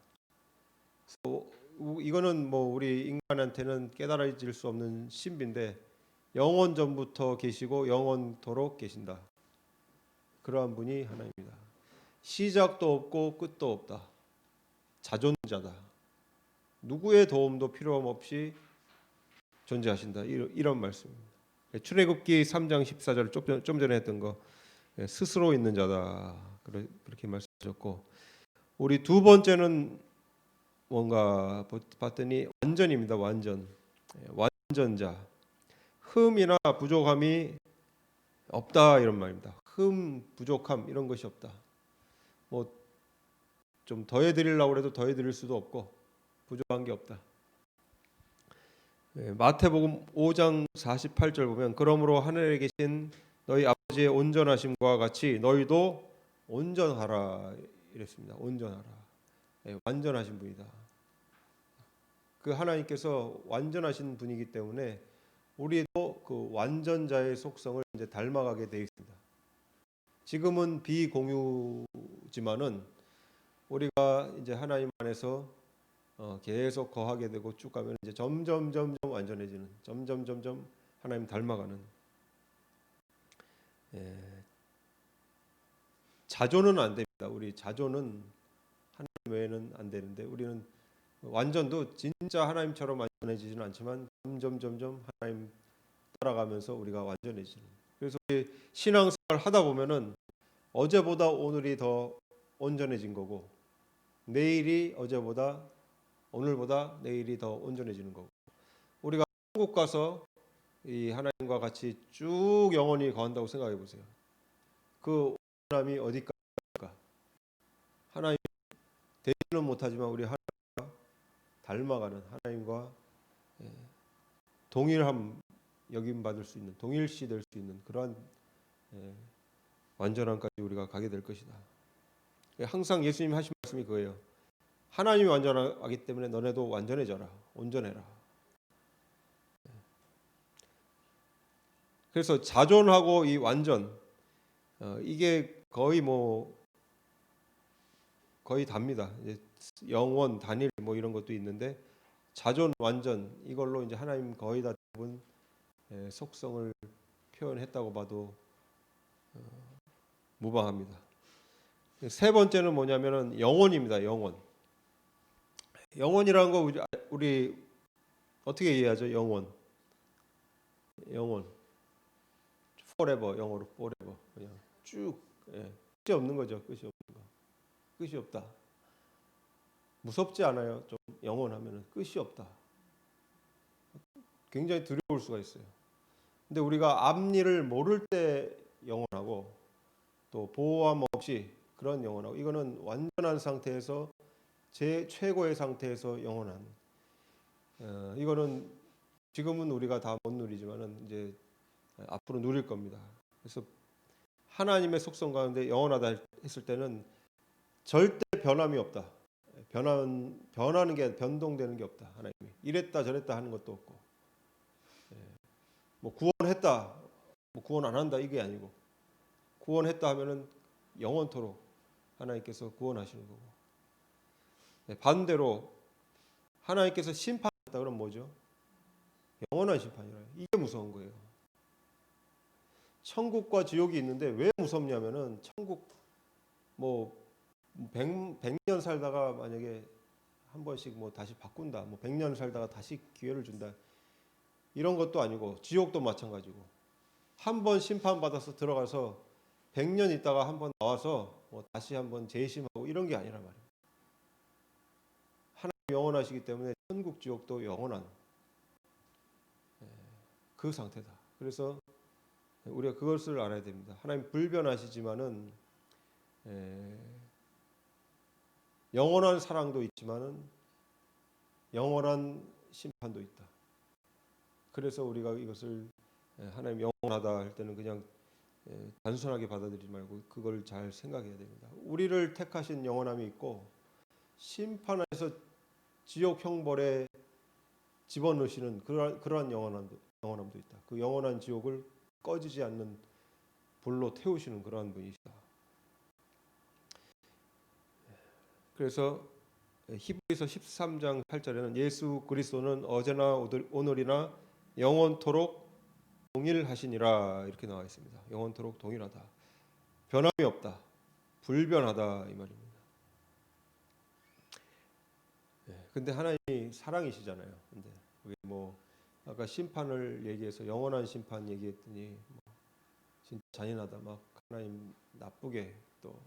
이거는 뭐 우리 인간한테는 깨달아질 수 없는 신비인데, 영원 전부터 계시고 영원토록 계신다. 그러한 분이 하나님입니다. 시작도 없고 끝도 없다. 자존자다. 누구의 도움도 필요 없이 존재하신다. 이런 말씀입니다. 출애굽기 3장 14절 좀 전에 했던 거, 스스로 있는 자다. 그렇게 말씀하셨고, 우리 두 번째는 뭔가 봤더니 완전입니다. 완전자. 흠이나 부족함이 없다 이런 말입니다. 흠, 부족함 이런 것이 없다. 뭐 좀 더해 드리려고 해도 더해 드릴 수도 없고 부족한 게 없다. 마태복음 5장 48절 보면, 그러므로 하늘에 계신 너희 아버지의 온전하심과 같이 너희도 온전하라 이랬습니다. 온전하라. 완전하신 분이다. 그 하나님께서 완전하신 분이기 때문에 우리도 그 완전자의 속성을 이제 닮아가게 되어 있습니다. 지금은 비공유지만은 우리가 이제 하나님 안에서 계속 거하게 되고 쭉 가면 이제 점점 완전해지는, 점점 하나님 닮아가는. 자존은 안 됩니다. 우리 자존은 하나님 외에는 안 되는데, 우리는 완전도 진짜 하나님처럼 완전해지지는 않지만 점점 하나님 따라가면서 우리가 완전해지는. 그래서 우리 신앙생활 하다 보면은 어제보다 오늘이 더 온전해진 거고, 내일이 어제보다 오늘보다 내일이 더 온전해지는 거고, 우리가 한국 가서 이 하나님과 같이 쭉 영원히 거한다고 생각해 보세요. 그 온전함이 어디까지 갈까? 하나님 되지는 못하지만 우리 하나님과 닮아가는, 하나님과 동일함 여김 받을 수 있는, 동일시 될 수 있는 그러한 완전함까지 우리가 가게 될 것이다. 항상 예수님 하신 말씀이 그거예요. 하나님이 완전하기 때문에 너네도 완전해져라, 온전해라. 그래서 자존하고 이 완전, 이게 거의 답니다. 이제 영원, 단일 뭐 이런 것도 있는데, 자존, 완전 이걸로 이제 하나님 거의 다 대부분 속성을 표현했다고 봐도 무방합니다. 세 번째는 뭐냐면은 영원입니다. 영원이라는 거 우리 어떻게 이해하죠? 영원 forever, 영어로 forever, 그냥 쭉 끝이 없는 거죠. 끝이 없다. 무섭지 않아요? 좀 영원하면은 끝이 없다. 굉장히 두려울 수가 있어요. 근데 우리가 앞일을 모를 때 영원하고, 또 보호함 없이 그런 영원하고, 이거는 완전한 상태에서 최고의 상태에서 영원한. 이거는 지금은 우리가 다 못 누리지만은 이제 앞으로 누릴 겁니다. 그래서 하나님의 속성 가운데 영원하다 했을 때는 절대 변함이 없다. 변하는 게 변동되는 게 없다. 하나님이 이랬다 저랬다 하는 것도 없고, 뭐 구원했다, 뭐 구원 안 한다 이게 아니고, 구원했다 하면은 영원토록 하나님께서 구원하시는 거고, 반대로 하나님께서 심판했다 그러면 뭐죠? 영원한 심판이라. 이게 무서운 거예요. 천국과 지옥이 있는데 왜 무섭냐면은 천국 뭐 100년 살다가 만약에 한 번씩 뭐 다시 바꾼다, 뭐 100년 살다가 다시 기회를 준다, 이런 것도 아니고, 지옥도 마찬가지고 한 번 심판받아서 들어가서 100년 있다가 한 번 나와서 뭐 다시 한번 재심하고 이런 게 아니란 말이에요. 하나님 영원하시기 때문에 천국 지옥도 영원한 그 상태다. 그래서 우리가 그것을 알아야 됩니다. 하나님 불변하시지만은 영원한 사랑도 있지만은 영원한 심판도 있다. 그래서 우리가 이것을 하나님 영원하다 할 때는 그냥 단순하게 받아들이지 말고 그걸 잘 생각해야 됩니다. 우리를 택하신 영원함이 있고, 심판에서 지옥 형벌에 집어넣으시는 그러한 영원함도 있다. 그 영원한 지옥을 꺼지지 않는 불로 태우시는 그러한 분이시다. 그래서 히브리서 13장 8절에는 예수 그리스도는 어제나 오늘이나 영원토록 동일하시니라 이렇게 나와 있습니다. 영원토록 동일하다. 변함이 없다. 불변하다 이 말입니다. 근데 하나님이 사랑이시잖아요. 근데 뭐 아까 심판을 얘기해서 영원한 심판 얘기했더니 뭐 진짜 잔인하다, 막 하나님 나쁘게 또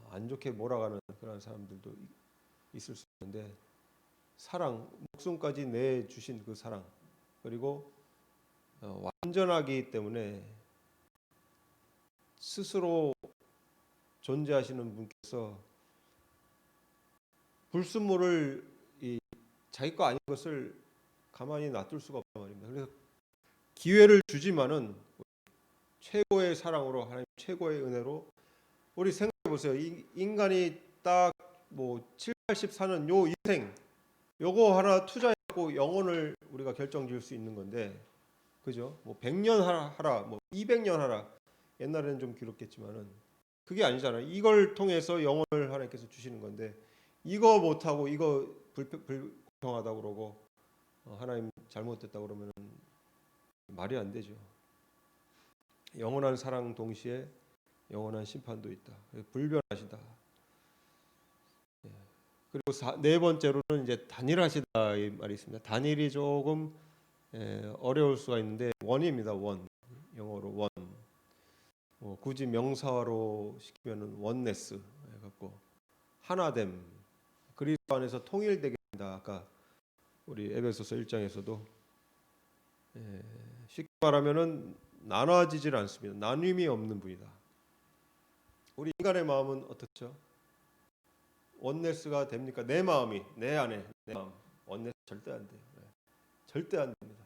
안 좋게 몰아가는 그런 사람들도 있을 수 있는데, 사랑, 목숨까지 내 주신 그 사랑, 그리고 완전하기 때문에 스스로 존재하시는 분께서 불순물을 자기 거 아닌 것을 가만히 놔둘 수가 없단 말입니다. 그래서 기회를 주지만은 최고의 사랑으로, 하나님 최고의 은혜로, 우리 생각해 보세요. 인간이 딱 뭐 7, 80 사는 요 인생, 요거 하나 투자하고 영혼을 우리가 결정지을 수 있는 건데, 그죠? 뭐 100년 하라, 뭐 200년 하라. 옛날에는 좀 길었겠지만은 그게 아니잖아요. 이걸 통해서 영혼을 하나님께서 주시는 건데, 이거 못하고 이거 불공평하다고 그러고 하나님 잘못됐다 그러면 말이 안 되죠. 영원한 사랑 동시에 영원한 심판도 있다. 불변하시다. 그리고 네 번째로는 이제 단일하시다 이 말이 있습니다. 단일이 조금 어려울 수가 있는데, 원입니다. 원, 영어로 원. 굳이 명사로 시키면은 원네스 해갖고 하나됨, 그리스도 안에서 통일되게 된다. 아까 우리 에베소서 1장에서도 쉽게 말하면은 나눠지질 않습니다. 나눔이 없는 분이다. 우리 인간의 마음은 어떻죠? 원네스가 됩니까? 내 마음이, 내 안에 내 마음 원네스 절대 안 돼요. 절대 안 됩니다.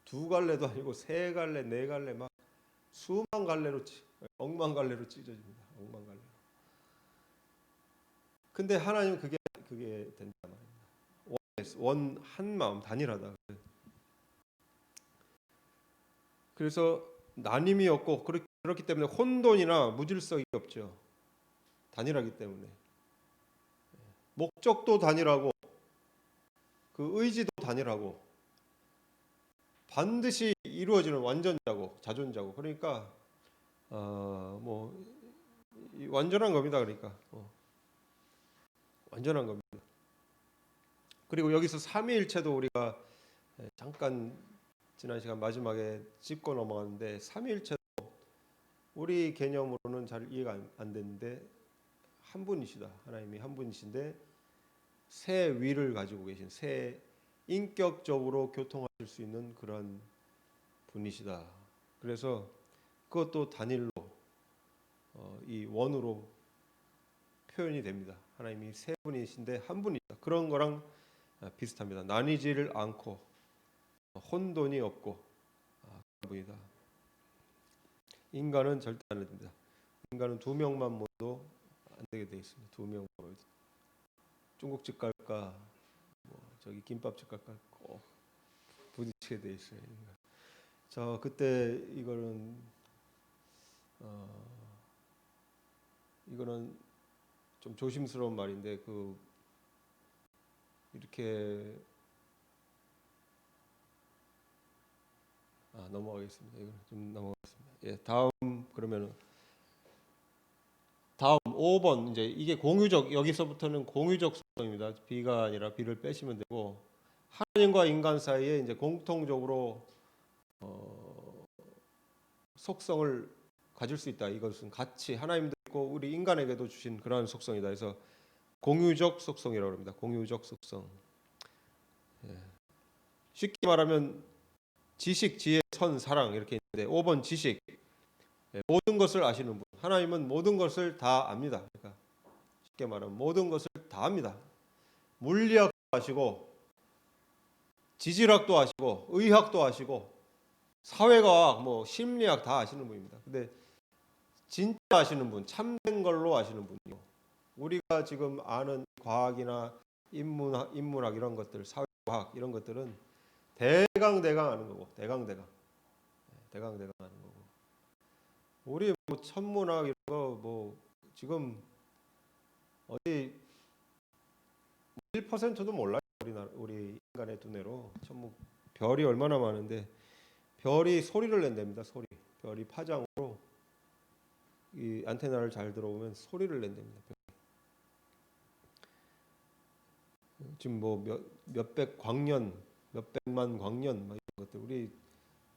두 갈래도 아니고 세 갈래, 네 갈래, 막 수만 갈래로, 억만 갈래로 찢어집니다. 억만 갈래로. 근데 하나님은 그게 된단 말입니다. 원 한 마음, 단일하다. 그래서 나눔이 없고, 그렇기 때문에 혼돈이나 무질서가 없죠. 단일하기 때문에 목적도 단일하고, 그 의지도 단일하고, 반드시 이루어지는 완전자고 자존자고, 그러니까 뭐 완전한 겁니다. 그러니까 완전한 겁니다. 그리고 여기서 삼위일체도 우리가 잠깐 지난 시간 마지막에 짚고 넘어갔는데, 삼위일체도 우리 개념으로는 잘 이해가 안 되는데, 한 분이시다. 하나님이 한 분이신데 새 위를 가지고 계신, 새 인격적으로 교통하실 수 있는 그런 분이시다. 그래서 그것도 단일로 이 원으로 표현이 됩니다. 하나님이 세 분이신데 한 분이다. 그런 거랑 비슷합니다. 나뉘지를 않고 혼돈이 없고 그런 분이다. 인간은 절대 안 됩니다. 인간은 두 명만 모도 안 되게 돼 있습니다. 두 명 중국집 갈까, 뭐 저기 김밥집 갈까 꼭 부딪히게 돼 있어요. 저 그때 이거는 좀 조심스러운 말인데 이렇게 넘어가겠습니다. 이거 좀 넘어가겠습니다. 예, 다음 그러면은 다음 5번 이제 이게 공유적 여기서부터는 공유적 속성입니다. B가 아니라 B를 빼시면 되고 하나님과 인간 사이에 이제 공통적으로 속성을 가질 수 있다. 이것은 같이 하나님도 있고 우리 인간에게도 주신 그러한 속성이다. 그래서 공유적 속성이라고 합니다. 공유적 속성. 예. 쉽게 말하면 지식, 지혜, 선, 사랑 이렇게 있는데 5번 지식. 예, 모든 것을 아시는 분. 하나님은 모든 것을 다 압니다. 그러니까 쉽게 말하면 모든 것을 다 압니다. 물리학도 아시고 지질학도 아시고 의학도 아시고 사회과학, 뭐 심리학 다 아시는 분입니다. 근데 진짜 아시는 분, 참된 걸로 아시는 분이고 우리가 지금 아는 과학이나 인문학 이런 것들, 사회과학 이런 것들은 대강 아는 거고 대강 아는 거고 우리 뭐 천문학 이런 거 뭐 지금 어디 1%도 몰라요. 우리 인간의 두뇌로 천문 별이 얼마나 많은데 별이 소리를 낸답니다. 소리. 별이 파장으로 이 안테나를 잘 들어오면 소리를 낸답니다. 지금 뭐 몇백 광년, 몇백만 광년 뭐 이런 것들 우리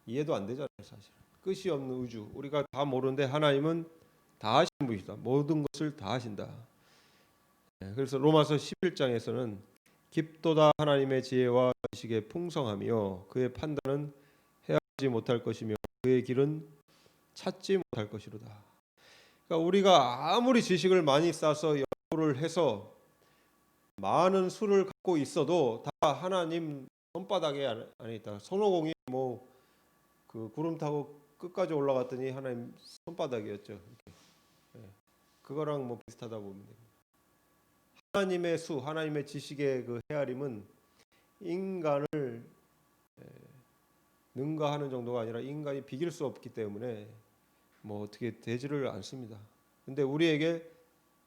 이해도 안 되잖아요, 사실. 끝이 없는 우주. 우리가 다 모르는데 하나님은 다 하시는 분이시다. 모든 것을 다 하신다. 그래서 로마서 11장에서는 깊도다 하나님의 지혜와 지식의 풍성함이요 그의 판단은 헤아리지 못할 것이며 그의 길은 찾지 못할 것이로다. 그러니까 우리가 아무리 지식을 많이 쌓아서 연구를 해서 많은 수를 갖고 있어도 다 하나님 손바닥에 안에 있다. 손오공이 뭐 그 구름 타고 끝까지 올라갔더니 하나님 손바닥이었죠. 그거랑 뭐 비슷하다 보면 됩니다. 하나님의 수, 하나님의 지식의 그 헤아림은 인간을 능가하는 정도가 아니라 인간이 비길 수 없기 때문에 뭐 어떻게 되지를 않습니다. 근데 우리에게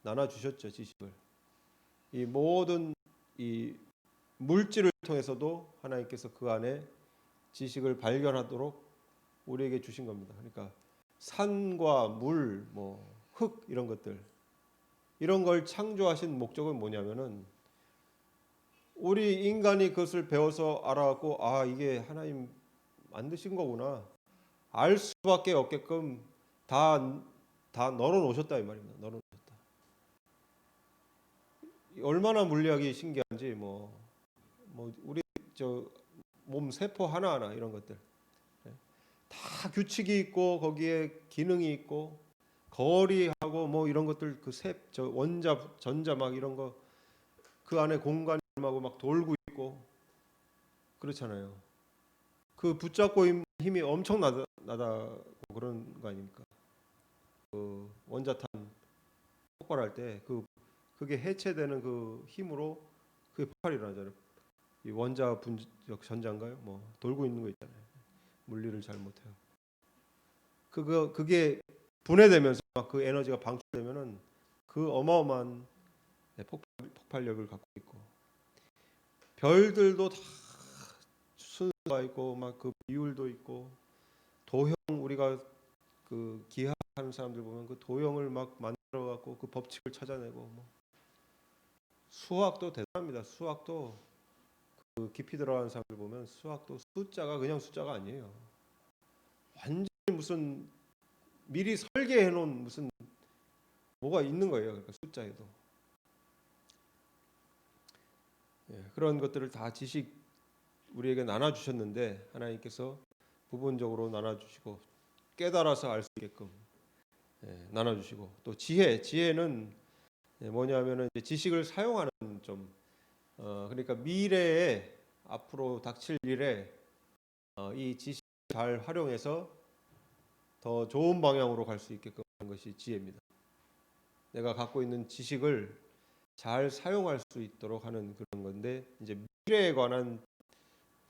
나눠 주셨죠, 지식을. 이 모든 이 물질을 통해서도 하나님께서 그 안에 지식을 발견하도록 우리에게 주신 겁니다. 그러니까 산과 물, 뭐 흙 이런 것들 이런 걸 창조하신 목적은 뭐냐면은 우리 인간이 그것을 배워서 알아갖고 이게 하나님 만드신 거구나 알 수밖에 없게끔 다 널어 놓으셨다 이 말입니다. 널어 놓으셨다. 얼마나 물리학이 신기한지 뭐 우리 저 몸 세포 하나하나 이런 것들 다 규칙이 있고 거기에 기능이 있고 거리하고 뭐 이런 것들 저 원자 전자 막 이런 거 그 안에 공간이 막 돌고 있고 그렇잖아요. 그 붙잡고 있는 힘이 엄청나다고 그런 거 아닙니까? 그 원자탄 폭발할 때 그게 해체되는 그 힘으로 그게 폭발이 일어나잖아요. 이 원자 분적 전자인가요? 뭐 돌고 있는 거 있잖아요. 물리를 잘 못해요. 그게 분해되면서 막 그 에너지가 방출되면은 그 어마어마한 폭발력을 갖고 있고 별들도 다 순서가 있고 막 그 비율도 있고 도형 우리가 그 기하하는 사람들 보면 그 도형을 막 만들어 갖고 그 법칙을 찾아내고 뭐 수학도 대단합니다. 수학도 그 깊이 들어가는 사람들 보면 수학도 숫자가 그냥 숫자가 아니에요. 완전히 무슨 미리 설계해 놓은 무슨 뭐가 있는 거예요. 그러니까 숫자에도 그런 것들을 다 지식 우리에게 나눠 주셨는데 하나님께서 부분적으로 나눠 주시고 깨달아서 알 수 있게끔 나눠 주시고 또 지혜는 뭐냐면은 이제 지식을 사용하는 좀 그러니까 미래에 앞으로 닥칠 일에 이 지식을 잘 활용해서 더 좋은 방향으로 갈 수 있게끔 하는 것이 지혜입니다. 내가 갖고 있는 지식을 잘 사용할 수 있도록 하는 그런 건데, 이제 미래에 관한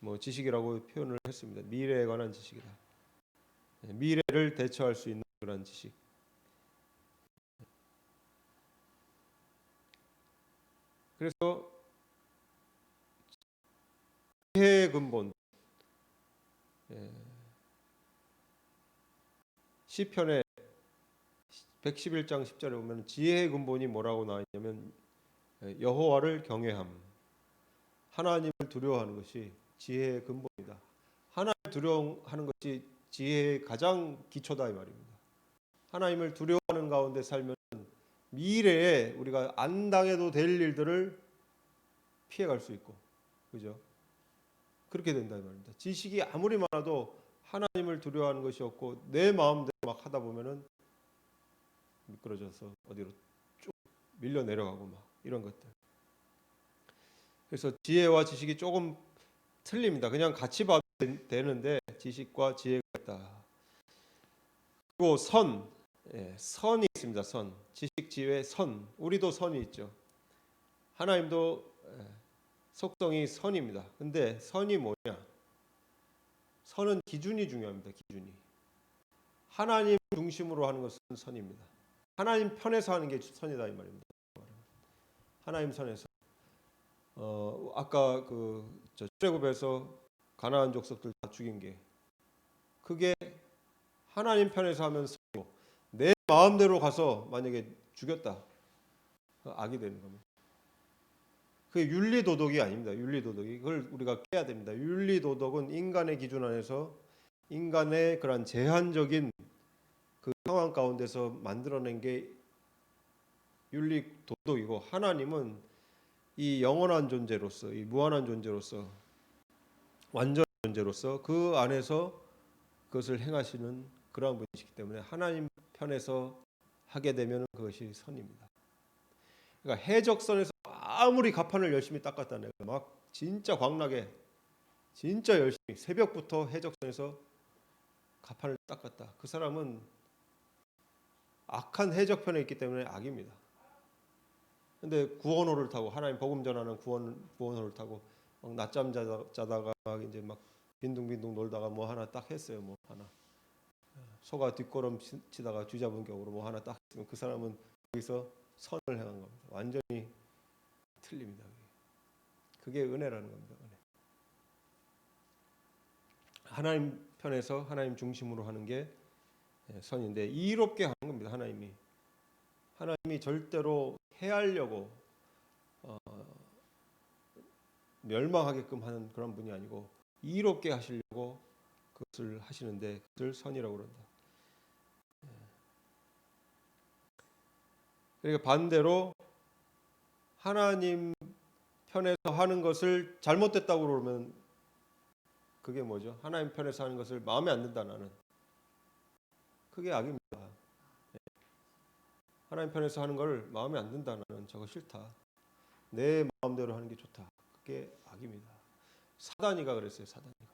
뭐 지식이라고 표현을 했습니다. 미래에 관한 지식이다. 미래를 대처할 수 있는 그런 지식. 그래서 지혜의 근본, 시편의 111장 10절에 보면 지혜의 근본이 뭐라고 나와 있냐면 여호와를 경외함, 하나님을 두려워하는 것이 지혜의 근본이다. 하나님을 두려워하는 것이 지혜의 가장 기초다 이 말입니다. 하나님을 두려워하는 가운데 살면 미래에 우리가 안 당해도 될 일들을 피해갈 수 있고, 그죠? 그렇게 된다 이 말입니다. 지식이 아무리 많아도 하나님을 두려워하는 것이 없고 내 마음대로 막 하다 보면은 미끄러져서 어디로 쭉 밀려 내려가고 막 이런 것들. 그래서 지혜와 지식이 조금 틀립니다. 그냥 같이 봐도 되는데 지식과 지혜가 있다. 그리고 선이 있습니다. 선, 지식, 지혜, 선. 우리도 선이 있죠. 하나님도 속성이 선입니다. 근데 선이 뭐냐? 선은 기준이 중요합니다. 기준이. 하나님 중심으로 하는 것은 선입니다. 하나님 편에서 하는 게 선이다 이 말입니다. 하나님 선에서. 아까 출애굽에서 가나안 족속들 다 죽인 게 그게 하나님 편에서 하면 선이고, 내 마음대로 가서 만약에 죽였다, 악이 되는 겁니다. 그게 윤리 도덕이 아닙니다. 윤리 도덕이 그걸 우리가 깨야 됩니다. 윤리 도덕은 인간의 기준 안에서 인간의 그런 제한적인 그 상황 가운데서 만들어낸 게 윤리 도덕이고, 하나님은 이 영원한 존재로서, 이 무한한 존재로서, 완전한 존재로서 그 안에서 그것을 행하시는 그러한 분이시기 때문에 하나님 편에서 하게 되면 그것이 선입니다. 그러니까 해적선에서 아무리 가판을 열심히 닦았다 내가 막 진짜 광나게 진짜 열심히 새벽부터 해적선에서 가판을 닦았다. 그 사람은 악한 해적편에 있기 때문에 악입니다. 근데 구원호를 타고 하나님 복음 전하는 구원호를 타고 막 낮잠 자다가 막 이제 막 빈둥빈둥 놀다가 뭐 하나 딱 했어요. 뭐 하나 소가 뒷걸음 치다가 쥐잡은 격으로 뭐 하나 딱 했으면 그 사람은 거기서 선을 행한 겁니다. 완전히 틀립니다. 그게 은혜라는 겁니다. 은혜. 하나님 편에서 하나님 중심으로 하는 게 선인데 이롭게 하는 겁니다. 하나님이 절대로 해하려고 멸망하게끔 하는 그런 분이 아니고 이롭게 하시려고 그것을 하시는데 그것을 선이라고 그런다. 그러니까 반대로 하나님 편에서 하는 것을 잘못됐다고 그러면 그게 뭐죠? 하나님 편에서 하는 것을 마음에 안 든다 나는. 그게 악입니다. 하나님 편에서 하는 걸 마음에 안 든다 나는 저거 싫다. 내 마음대로 하는 게 좋다. 그게 악입니다. 사단이가 그랬어요. 사단이가.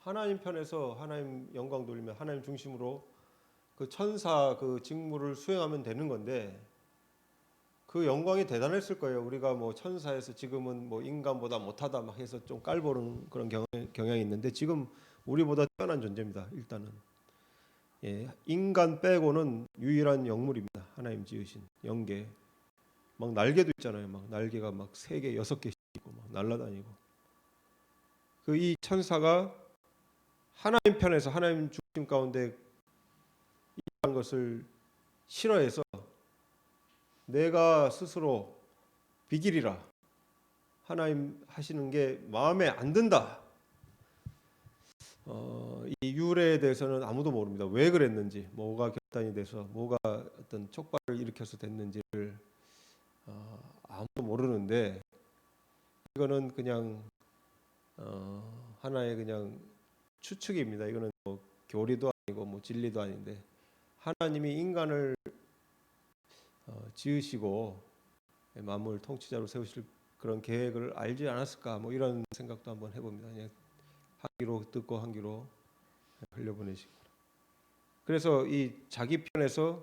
하나님 편에서 하나님 영광 돌리면 하나님 중심으로 그 천사 그 직무를 수행하면 되는 건데 그 영광이 대단했을 거예요. 우리가 뭐 천사에서 지금은 뭐 인간보다 못하다 막 해서 좀 깔보는 그런 경향이 있는데 지금 우리보다 뛰어난 존재입니다. 일단은 인간 빼고는 유일한 영물입니다. 하나님 지으신 영계. 막 날개도 있잖아요. 막 날개가 막 3개, 6개씩 있고 막 날아다니고. 그 이 천사가 하나님 편에서 하나님 중심 가운데 이런 것을 싫어해서 내가 스스로 비기리라 하나님 하시는 게 마음에 안 든다. 이 유래에 대해서는 아무도 모릅니다. 왜 그랬는지, 뭐가 결단이 돼서, 뭐가 어떤 촉발을 일으켜서 됐는지를 아무도 모르는데 이거는 그냥 하나의 그냥 추측입니다. 이거는 뭐 교리도 아니고 뭐 진리도 아닌데 하나님이 인간을 지으시고 만물 통치자로 세우실 그런 계획을 알지 않았을까 뭐 이런 생각도 한번 해봅니다. 그냥 한 귀로 듣고 한 귀로 흘려보내시고 그래서 이 자기 편에서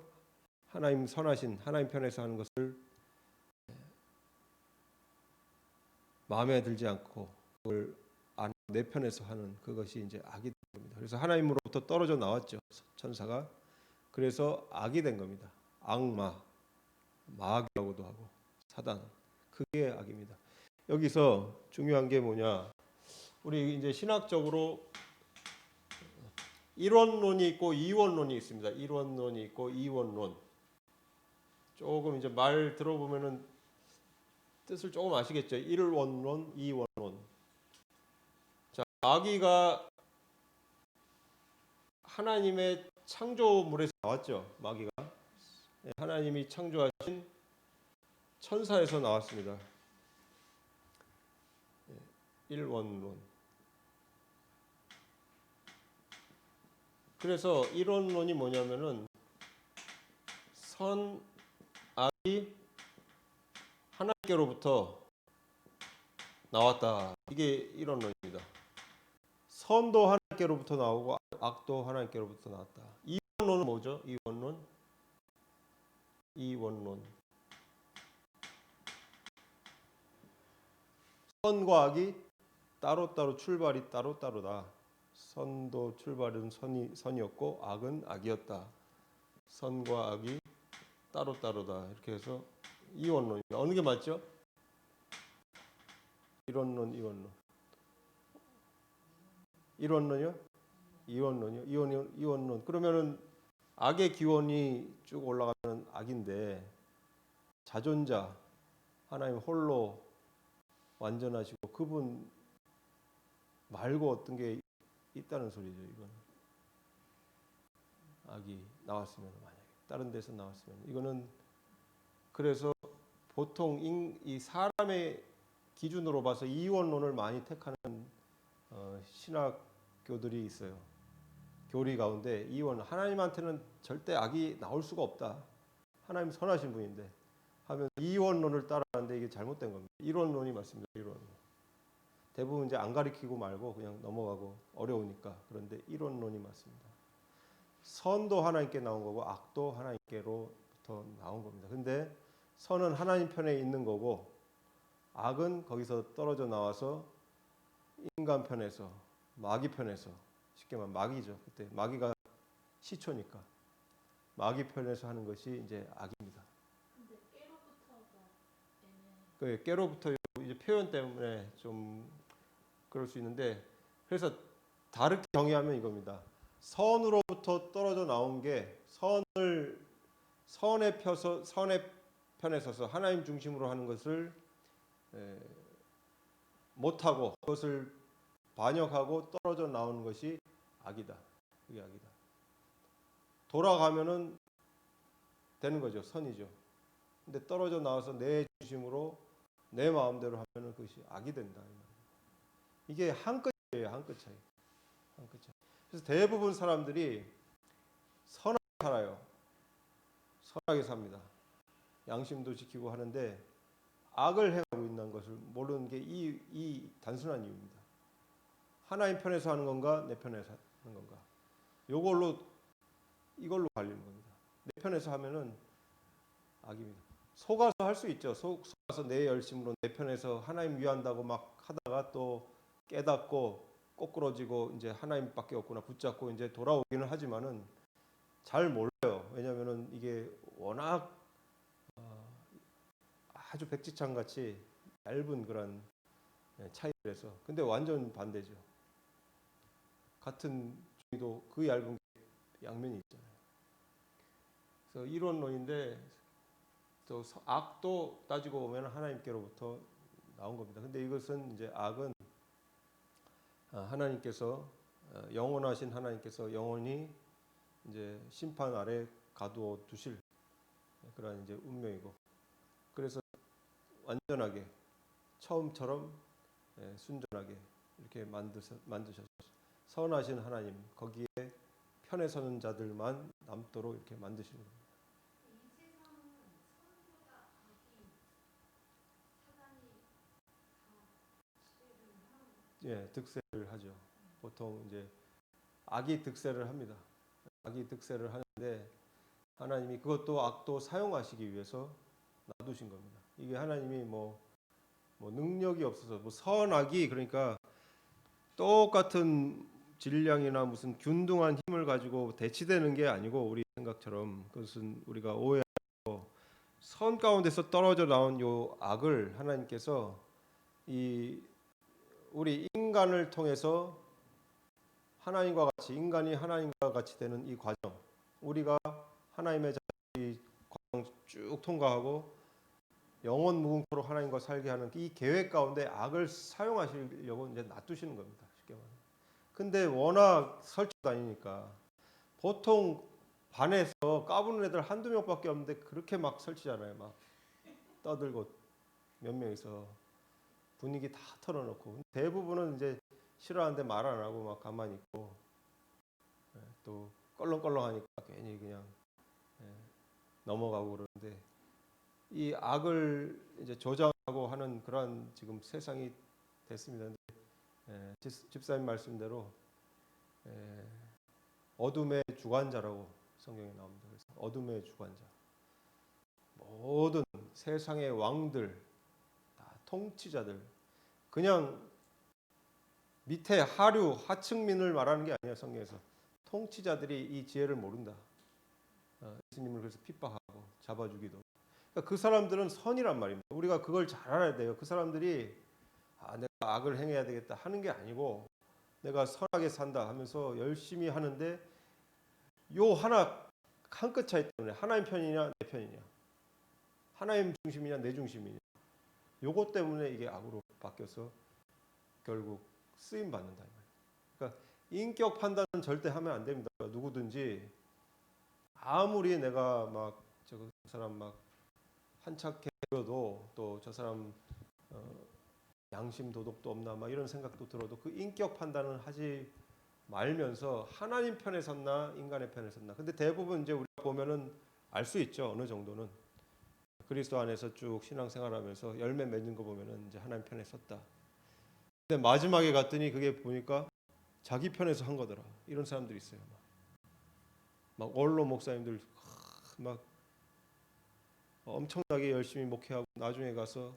하나님 선하신 하나님 편에서 하는 것을 마음에 들지 않고 그걸 내 편에서 하는 그것이 이제 악이 된 겁니다. 그래서 하나님으로부터 떨어져 나왔죠. 천사가. 그래서 악이 된 겁니다. 악마, 마귀라고도 하고 사단. 그게 악입니다. 여기서 중요한 게 뭐냐? 우리 이제 신학적으로 일원론이 있고 이원론이 있습니다. 일원론이 있고 이원론. 조금 이제 말 들어보면은 뜻을 조금 아시겠죠? 일원론, 이원론. 자, 마귀가 하나님의 창조물에서 나왔죠. 마귀가 하나님이 창조하신 천사에서 나왔습니다. 일원론. 그래서 일원론이 뭐냐면은 선 악이 하나님께로부터 나왔다. 이게 일원론입니다. 선도 하나님께로부터 나오고 악도 하나님께로부터 나왔다. 이원론은 뭐죠? 이원론. 선과 악이 따로따로 출발이 따로따로다. 선도 출발은 선이었고 악은 악이었다. 선과 악이 따로따로다. 이렇게 해서 이원론입니다. 어느 게 맞죠? 일원론, 이원론. 일원론이요? 이원론. 그러면은 악의 기원이 쭉 올라가는 악인데 자존자 하나님 홀로 완전하시고 그분 말고 어떤 게 있다는 소리죠. 이거는 악이 나왔으면 만약에 다른 데서 나왔으면 이거는 그래서 보통 이 사람의 기준으로 봐서 이원론을 많이 택하는 신학교들이 있어요. 교리 가운데 이원 하나님한테는 절대 악이 나올 수가 없다. 하나님 선하신 분인데 하면 이원론을 따라하는데 이게 잘못된 겁니다. 일원론이 맞습니다. 일원론. 대부분 이제 안 가리키고 말고 그냥 넘어가고 어려우니까. 그런데 일원론이 맞습니다. 선도 하나님께 나온 거고 악도 하나님께로부터 나온 겁니다. 근데 선은 하나님 편에 있는 거고 악은 거기서 떨어져 나와서 인간 편에서 마귀 편에서 쉽게 말하면 마귀죠. 그때 마귀가 시초니까 마귀 편에서 하는 것이 이제 악입니다. 근데 깨로부터가 그 깨로부터 이제 표현 때문에 좀 그럴 수 있는데 그래서 다르게 정의하면 이겁니다. 선으로부터 떨어져 나온 게 선의 편에 서서 하나님 중심으로 하는 것을 못하고 그것을 반역하고 떨어져 나오는 것이 악이다. 그게 악이다. 돌아가면은 되는 거죠. 선이죠. 근데 떨어져 나와서 내 중심으로 내 마음대로 하면은 그것이 악이 된다. 이게 한 끗 차이예요. 한 끗 차이. 한 끗 차이. 그래서 대부분 사람들이 선하게 살아요. 선하게 삽니다. 양심도 지키고 하는데 악을 행하고 있는 것을 모르는 게 이 단순한 이유입니다. 하나님 편에서 하는 건가 내 편에서 하는 건가 이걸로 갈리는 겁니다. 내 편에서 하면은 악입니다. 속아서 할 수 있죠. 속아서 내 열심으로 내 편에서 하나님 위한다고 막 하다가 또 깨닫고 꼬꾸러지고 이제 하나님밖에 없구나 붙잡고 이제 돌아오기는 하지만은 잘 몰라요. 왜냐하면은 이게 워낙 아주 백지창 같이 얇은 그런 차이라서. 근데 완전 반대죠. 같은 종이도 그 얇은 양면이 있잖아요. 그래서 이론론인데 또 악도 따지고 보면 하나님께로부터 나온 겁니다. 근데 이것은 이제 악은 하나님께서 영원하신 하나님께서 영원히 이제 심판 아래 가두어 두실 그런 이제 운명이고 그래서 완전하게 처음처럼 순전하게 이렇게 만드셔서 선하신 하나님 거기에 편에 서는 자들만 남도록 이렇게 만드시는 겁니다. 이 세상은 선보다 악이 사단이 다 지배를 하는 예, 득세를 하죠. 보통 이제 악이 득세를 합니다. 자기 득세를 하는데 하나님이 그것도 악도 사용하시기 위해서 놔두신 겁니다. 이게 하나님이 뭐 능력이 없어서 뭐 선악이 그러니까 똑같은 질량이나 무슨 균등한 힘을 가지고 대치되는 게 아니고 우리 생각처럼 그것은 우리가 오해하고 선 가운데서 떨어져 나온 요 악을 하나님께서 이 우리 인간을 통해서 하나님과 같이 인간이 하나님과 같이 되는 이 과정 우리가 하나님의 자녀이 과정 쭉 통과하고 영원 무궁토로 하나님과 살게 하는 이 계획 가운데 악을 사용하시려고 이제 놔두시는 겁니다. 쉽게 말하면. 근데 워낙 설치 다니니까 보통 반에서 까부는 애들 한두 명밖에 없는데 그렇게 막 설치잖아요. 막 떠들고 몇 명이서 분위기 다 털어놓고 대부분은 이제 싫어하는데 말 안 하고 막 가만히 있고 또 껄렁껄렁하니까 괜히 그냥 넘어가고 그러는데 이 악을 이제 조장하고 하는 그러한 지금 세상이 됐습니다. 집사님 말씀대로 어둠의 주관자라고 성경에 나옵니다. 그래서 어둠의 주관자, 모든 세상의 왕들, 다 통치자들, 그냥 밑에 하류 하층민을 말하는 게 아니야 성경에서 통치자들이 이 지혜를 모른다. 예수님을 그래서 핍박하고 잡아주기도. 그러니까 그 사람들은 선이란 말입니다. 우리가 그걸 잘 알아야 돼요. 그 사람들이 내가 악을 행해야 되겠다 하는 게 아니고 내가 선하게 산다 하면서 열심히 하는데 요 하나 한 끗 차이 때문에 하나님 편이냐 내 편이냐 하나님 중심이냐 내 중심이냐 요것 때문에 이게 악으로 바뀌어서 결국 쓰임 받는다. 그러니까 인격 판단은 절대 하면 안 됩니다. 누구든지 아무리 내가 막 저 사람 막 한착해 보여도 또 저 사람 양심 도덕도 없나 막 이런 생각도 들어도 그 인격 판단은 하지 말면서 하나님 편에 섰나 인간의 편에 섰나. 근데 대부분 이제 우리가 보면은 알 수 있죠. 어느 정도는 그리스도 안에서 쭉 신앙생활하면서 열매 맺는 거 보면은 이제 하나님 편에 섰다. 근데 마지막에 갔더니 그게 보니까 자기 편에서 한 거더라. 이런 사람들이 있어요. 막 원로 목사님들 막 엄청나게 열심히 목회하고 나중에 가서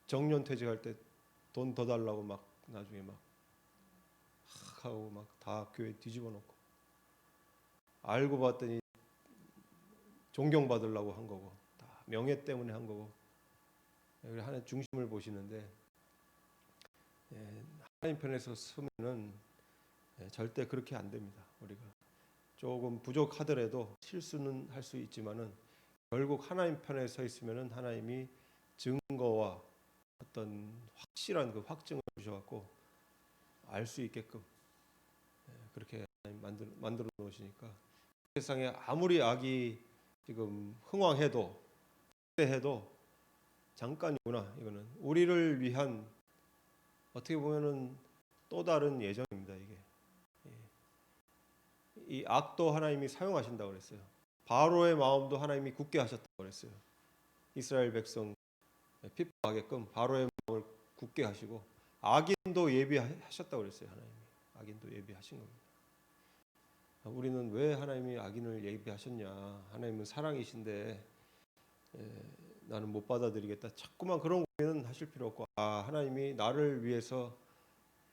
정년 퇴직할 때 돈 더 달라고 막 나중에 막 하고 막 다 교회 뒤집어 놓고 알고 봤더니 존경받으려고 한 거고 다 명예 때문에 한 거고 하나님 중심을 보시는데 하나님 편에서 서면은 절대 그렇게 안 됩니다. 우리가 조금 부족하더라도 실수는 할 수 있지만은 결국 하나님 편에 서 있으면은 하나님이 증거와 어떤 확실한 그 확증을 주셔갖고 알 수 있게끔 그렇게 만들어 놓으시니까 세상에 아무리 악이 지금 흥왕해도 해도 잠깐이구나. 이거는 우리를 위한 어떻게 보면은 또 다른 예정입니다. 이게 이 악도 하나님이 사용하신다고 그랬어요. 바로의 마음도 하나님이 굳게 하셨다고 그랬어요. 이스라엘 백성 핍박하게끔 바로의 마음을 굳게 하시고 악인도 예비하셨다고 그랬어요. 하나님이 악인도 예비하신 겁니다. 우리는 왜 하나님이 악인을 예비하셨냐? 하나님은 사랑이신데 나는 못 받아들이겠다. 자꾸만 그런 고민은 하실 필요 없고 하나님이 나를 위해서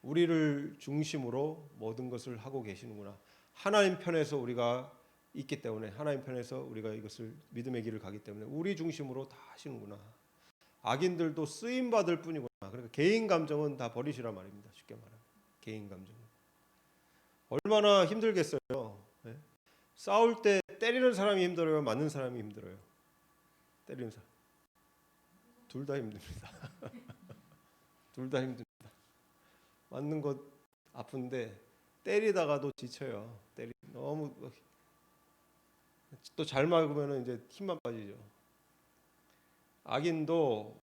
우리를 중심으로 모든 것을 하고 계시는구나. 하나님 편에서 우리가 있기 때문에 하나님 편에서 우리가 이것을 믿음의 길을 가기 때문에 우리 중심으로 다 하시는구나. 악인들도 쓰임 받을 뿐이구나. 그러니까 개인 감정은 다 버리시라 말입니다. 쉽게 말하면 개인 감정. 얼마나 힘들겠어요. 네? 싸울 때 때리는 사람이 힘들어요, 맞는 사람이 힘들어요. 때리는 사람 둘 다 힘듭니다. 둘 다 힘듭니다. 맞는 것 아픈데 때리다가도 지쳐요. 너무 또 잘 막으면 이제 힘만 빠지죠. 악인도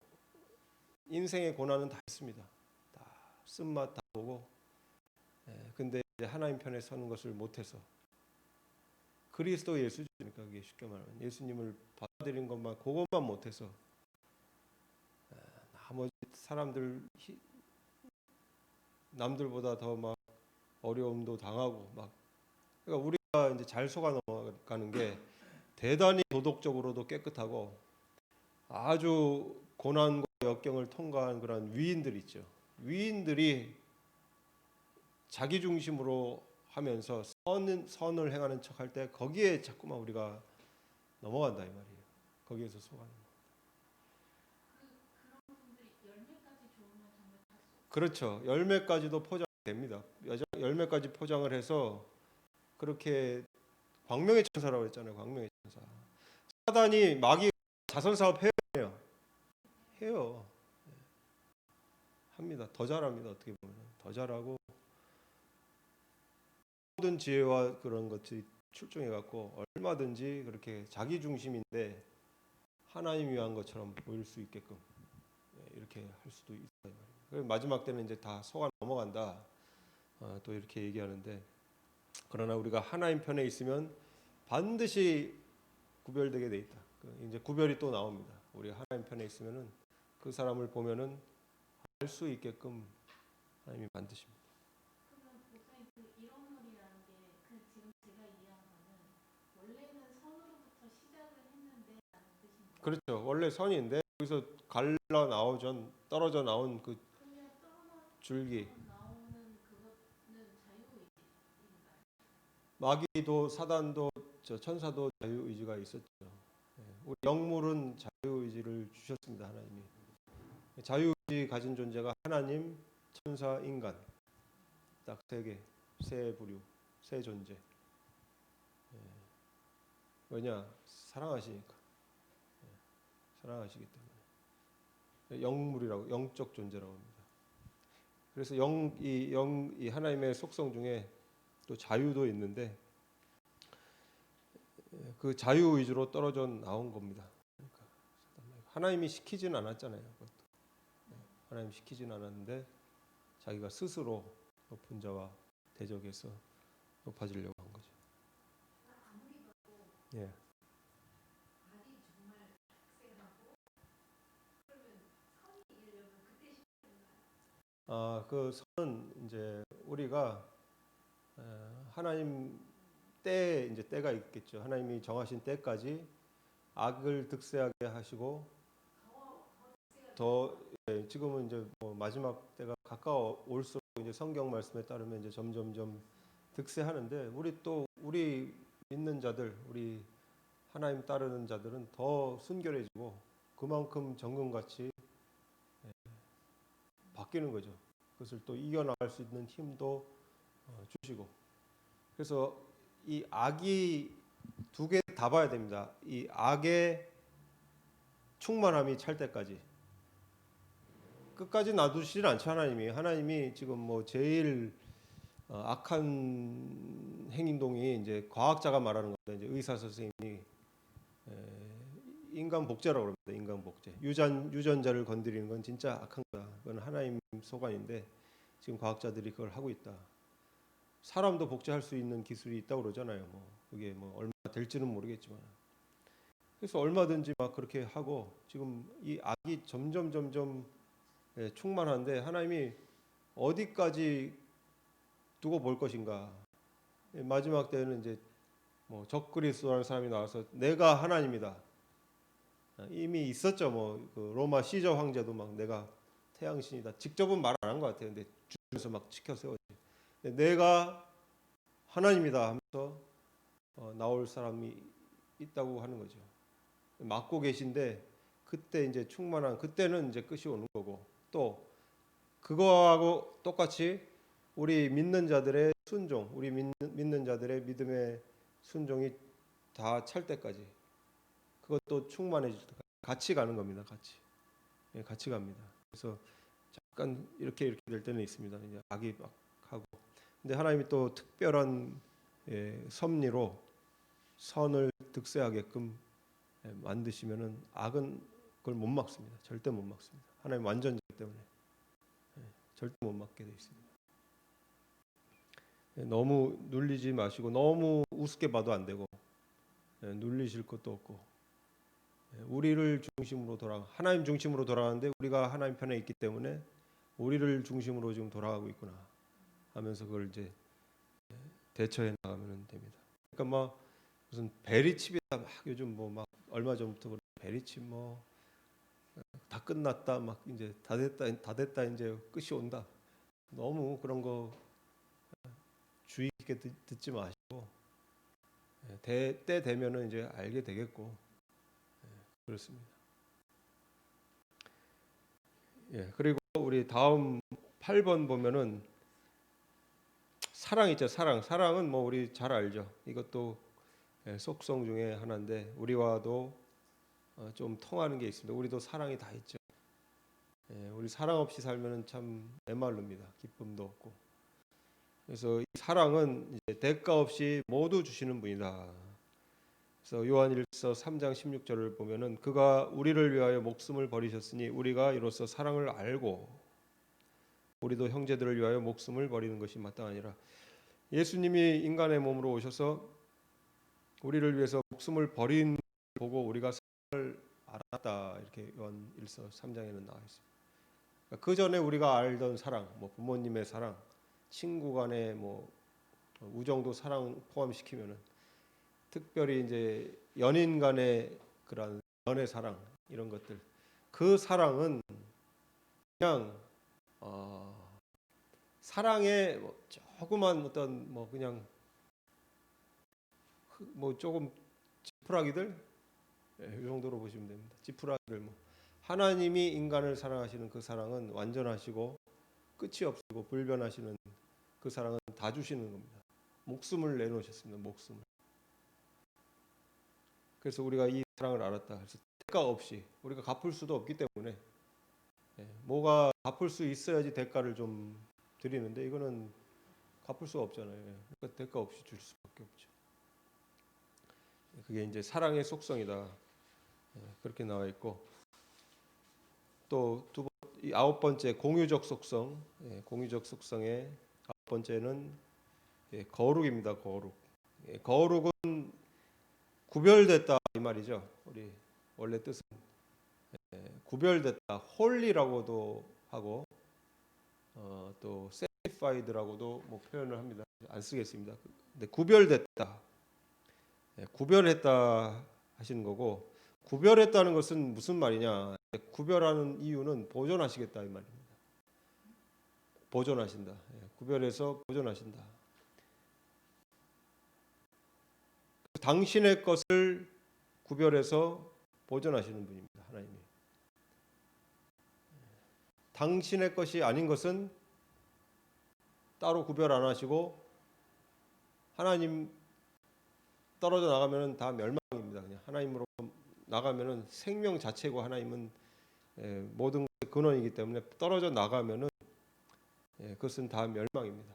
인생의 고난은 다 있습니다. 다 쓴맛 다 보고 근데 이제 하나님 편에 서는 것을 못해서 그리스도 예수니까 그게 쉽게 말하면 예수님을 받아들인 것만 그것만 못해서 나머지 사람들 남들보다 더 막 어려움도 당하고 막 그러니까 우리 우리가 이제 잘 속아 넘어가는 게 대단히 도덕적으로도 깨끗하고 아주 고난과 역경을 통과한 그런 위인들 있죠. 위인들이 자기 중심으로 하면서 선을 행하는 척할 때 거기에 자꾸만 우리가 넘어간다 이 말이에요. 거기에서 속아는. 그런 분들이 열매까지 좋으면 정말 다 쏙. 그렇죠. 열매까지도 포장됩니다. 열매까지 포장을 해서 그렇게 광명의 천사라고 했잖아요. 광명의 천사. 사단이 마귀 자선 사업 해요. 해요. 합니다. 더 잘합니다. 어떻게 보면 더 잘하고 모든 지혜와 그런 것들이 출중해 갖고 얼마든지 그렇게 자기 중심인데 하나님 위한 것처럼 보일 수 있게끔 이렇게 할 수도 있어요. 그래서 마지막 때는 이제 다 속아 넘어간다. 또 이렇게 얘기하는데 그러나 우리가 하나님 편에 있으면 반드시 구별되게 돼 있다. 이제 구별이 또 나옵니다. 우리 하나님 편에 있으면은 그 사람을 보면은 알 수 있게끔 하나님이 만드십니다. 그러면 목사님 그 일원놀이라는 게 그 지금 제가 이해한 거는 원래는 선으로부터 시작을 했는데 라는 뜻인가요? 그렇죠. 원래 선인데 여기서 갈라 나오전 떨어져 나온 그 그러면 줄기 떨어져 나오는 그거는 자유의지인가요? 마귀도 사단도 천사도 자유의지가 있었죠. 우리 영물은 자유의지를 주셨습니다. 하나님이 자유의지 가진 존재가 하나님, 천사, 인간 딱 세 개, 세 부류, 세 존재. 왜냐? 사랑하시니까. 사랑하시기 때문에 영물이라고 영적 존재라고 합니다. 그래서 이 하나님의 속성 중에 또 자유도 있는데 그 자유 의지로 떨어져 나온 겁니다. 그러니까 하나님이 시키진 않았잖아요. 그것도. 하나님 시키진 않았는데 자기가 스스로 높은 자와 대적해서 높아지려고 한 거죠. 아무리 봐도 예. 악이 정말 빡세하고 그러면 선이 이기려면 그때 시작인가요? 그 선은 이제 우리가 하나님 때 이제 때가 있겠죠. 하나님이 정하신 때까지 악을 득세하게 하시고 더 지금은 이제 뭐 마지막 때가 가까워 올수록 이제 성경 말씀에 따르면 이제 점점점 득세하는데 우리 믿는 자들, 우리 하나님 따르는 자들은 더 순결해지고 그만큼 정금같이 바뀌는 거죠. 그것을 또 이겨나갈 수 있는 힘도 주시고 그래서 이 악이 두 개 다 봐야 됩니다. 이 악의 충만함이 찰 때까지 끝까지 놔두시진 않죠. 하나님이 지금 뭐 제일 악한 행동이 이제 과학자가 말하는 겁니다. 이제 의사 선생님이 인간 복제라고 합니다. 인간 복제. 유전자를 건드리는 건 진짜 악한 거다. 그건 하나님 소관인데 지금 과학자들이 그걸 하고 있다. 사람도 복제할 수 있는 기술이 있다고 그러잖아요. 뭐 그게 뭐 얼마 될지는 모르겠지만 그래서 얼마든지 막 그렇게 하고 지금 이 악이 점점 충만한데 하나님이 어디까지 두고 볼 것인가? 마지막 때는 이제 뭐 적그리스도라는 사람이 나와서 내가 하나님이다. 이미 있었죠. 뭐그 로마 시저 황제도 막 내가 태양신이다. 직접은 말 안 한 것 같아요. 근데 주변에서 막 치켜 세웠지. 내가 하나님이다 하면서 나올 사람이 있다고 하는 거죠. 맡고 계신데 그때 이제 충만한 그때는 이제 끝이 오는 거고 또 그거하고 똑같이 우리 믿는 자들의 순종, 우리 믿는 자들의 믿음의 순종이 다 찰 때까지 그것도 충만해질 때까지 같이 가는 겁니다. 같이 갑니다. 그래서 잠깐 이렇게 될 때는 있습니다. 이제 악이 막 하고 근데 하나님이 또 특별한 섭리로 선을 득세하게끔 만드시면은 악은 그걸 못 막습니다. 절대 못 막습니다. 하나님 완전자이기 때문에 절대 못 막게 돼 있습니다. 너무 눌리지 마시고 너무 우습게 봐도 안 되고 눌리실 것도 없고 우리를 중심으로 하나님 중심으로 돌아가는데 우리가 하나님 편에 있기 때문에 우리를 중심으로 지금 돌아가고 있구나 하면서 그걸 이제 대처해 나가면 됩니다. 그러니까 막 무슨 베리칩이다 막 요즘 뭐 막 얼마 전부터 베리칩 뭐 다 끝났다 막 이제 다 됐다 이제 끝이 온다. 너무 그런 거 주의 깊게 듣지 마시고 때 되면은 이제 알게 되겠고 그렇습니다. 예, 그리고 우리 다음 8번 보면은 사랑 있죠. 사랑은 뭐 우리 잘 알죠. 이것도 속성 중에 하나인데 우리와도 좀 통하는 게 있습니다. 우리도 사랑이 다 있죠. 우리 사랑 없이 살면은 참 메말릅니다. 기쁨도 없고. 그래서 이 사랑은 이제 대가 없이 모두 주시는 분이다. 그래서 요한일서 3장 16절을 보면은 그가 우리를 위하여 목숨을 버리셨으니 우리가 이로써 사랑을 알고 우리도 형제들을 위하여 목숨을 버리는 것이 마땅하니라. 예수님이 인간의 몸으로 오셔서 우리를 위해서 목숨을 버린 보고 우리가 사랑을 알았다. 이렇게 요한일서 3장에는 나와 있습니다. 그 전에 우리가 알던 사랑, 뭐 부모님의 사랑, 친구 간의 뭐 우정도 사랑 포함시키면은 특별히 이제 연인 간의 그런 연애 사랑 이런 것들 그 사랑은 그냥 사랑의 뭐 조그만 어떤 뭐 그냥 뭐 조금 지푸라기들 이 정도로 보시면 됩니다. 지푸라기들 뭐 하나님이 인간을 사랑하시는 그 사랑은 완전하시고 끝이 없고 불변하시는 그 사랑은 다 주시는 겁니다. 목숨을 내놓으셨습니다. 목숨을. 그래서 우리가 이 사랑을 알았다. 그래서 대가 없이 우리가 갚을 수도 없기 때문에 뭐가 갚을 수 있어야지 대가를 좀 드리는데 이거는 갚을 수가 없잖아요. 그러니까 대가 없이 줄 수밖에 없죠. 그게 이제 사랑의 속성이다. 그렇게 나와 있고 또 이 아홉 번째 공유적 속성, 공유적 속성의 아홉 번째는 거룩입니다. 거룩. 거룩은 구별됐다 이 말이죠. 우리 원래 뜻은 구별됐다, 홀리라고도 하고 또 sanctified라고도 뭐 표현을 합니다. 안 쓰겠습니다. 근데 구별됐다, 구별했다 하시는 거고 구별했다는 것은 무슨 말이냐? 구별하는 이유는 보존하시겠다 이 말입니다. 보존하신다. 구별해서 보존하신다. 당신의 것을 구별해서 보존하시는 분입니다. 하나님이. 당신의 것이 아닌 것은 따로 구별 안 하시고 하나님 떨어져 나가면은 다 멸망입니다. 그냥 하나님으로 나가면은 생명 자체고 하나님은 모든 것의 근원이기 때문에 떨어져 나가면은 그것은 다 멸망입니다.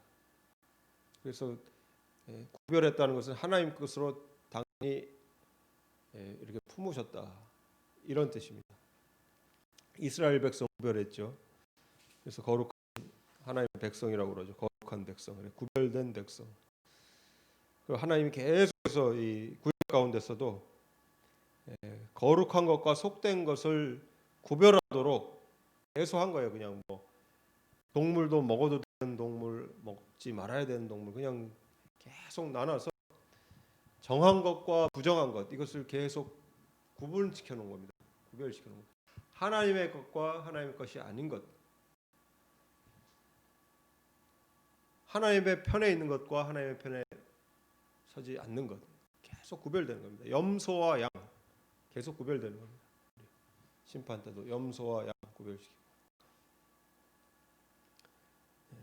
그래서 구별했다는 것은 하나님 것으로 당연히 이렇게 품으셨다 이런 뜻입니다. 이스라엘 백성 구별했죠. 그래서 거룩한 하나님의 백성이라고 그러죠. 거룩한 백성, 구별된 백성. 하나님이 계속해서 이 구약 가운데서도 거룩한 것과 속된 것을 구별하도록 계속 한 거예요. 그냥 뭐 동물도 먹어도 되는 동물, 먹지 말아야 되는 동물, 그냥 계속 나눠서 정한 것과 부정한 것 이것을 계속 구분시켜 놓은 겁니다. 구별시켜 놓은 것. 하나님의 것과 하나님의 것이 아닌 것. 하나님의 편에 있는 것과 하나님의 편에 서지 않는 것. 계속 구별되는 겁니다. 염소와 양 계속 구별되는 겁니다. 심판 때도 염소와 양 구별시키고.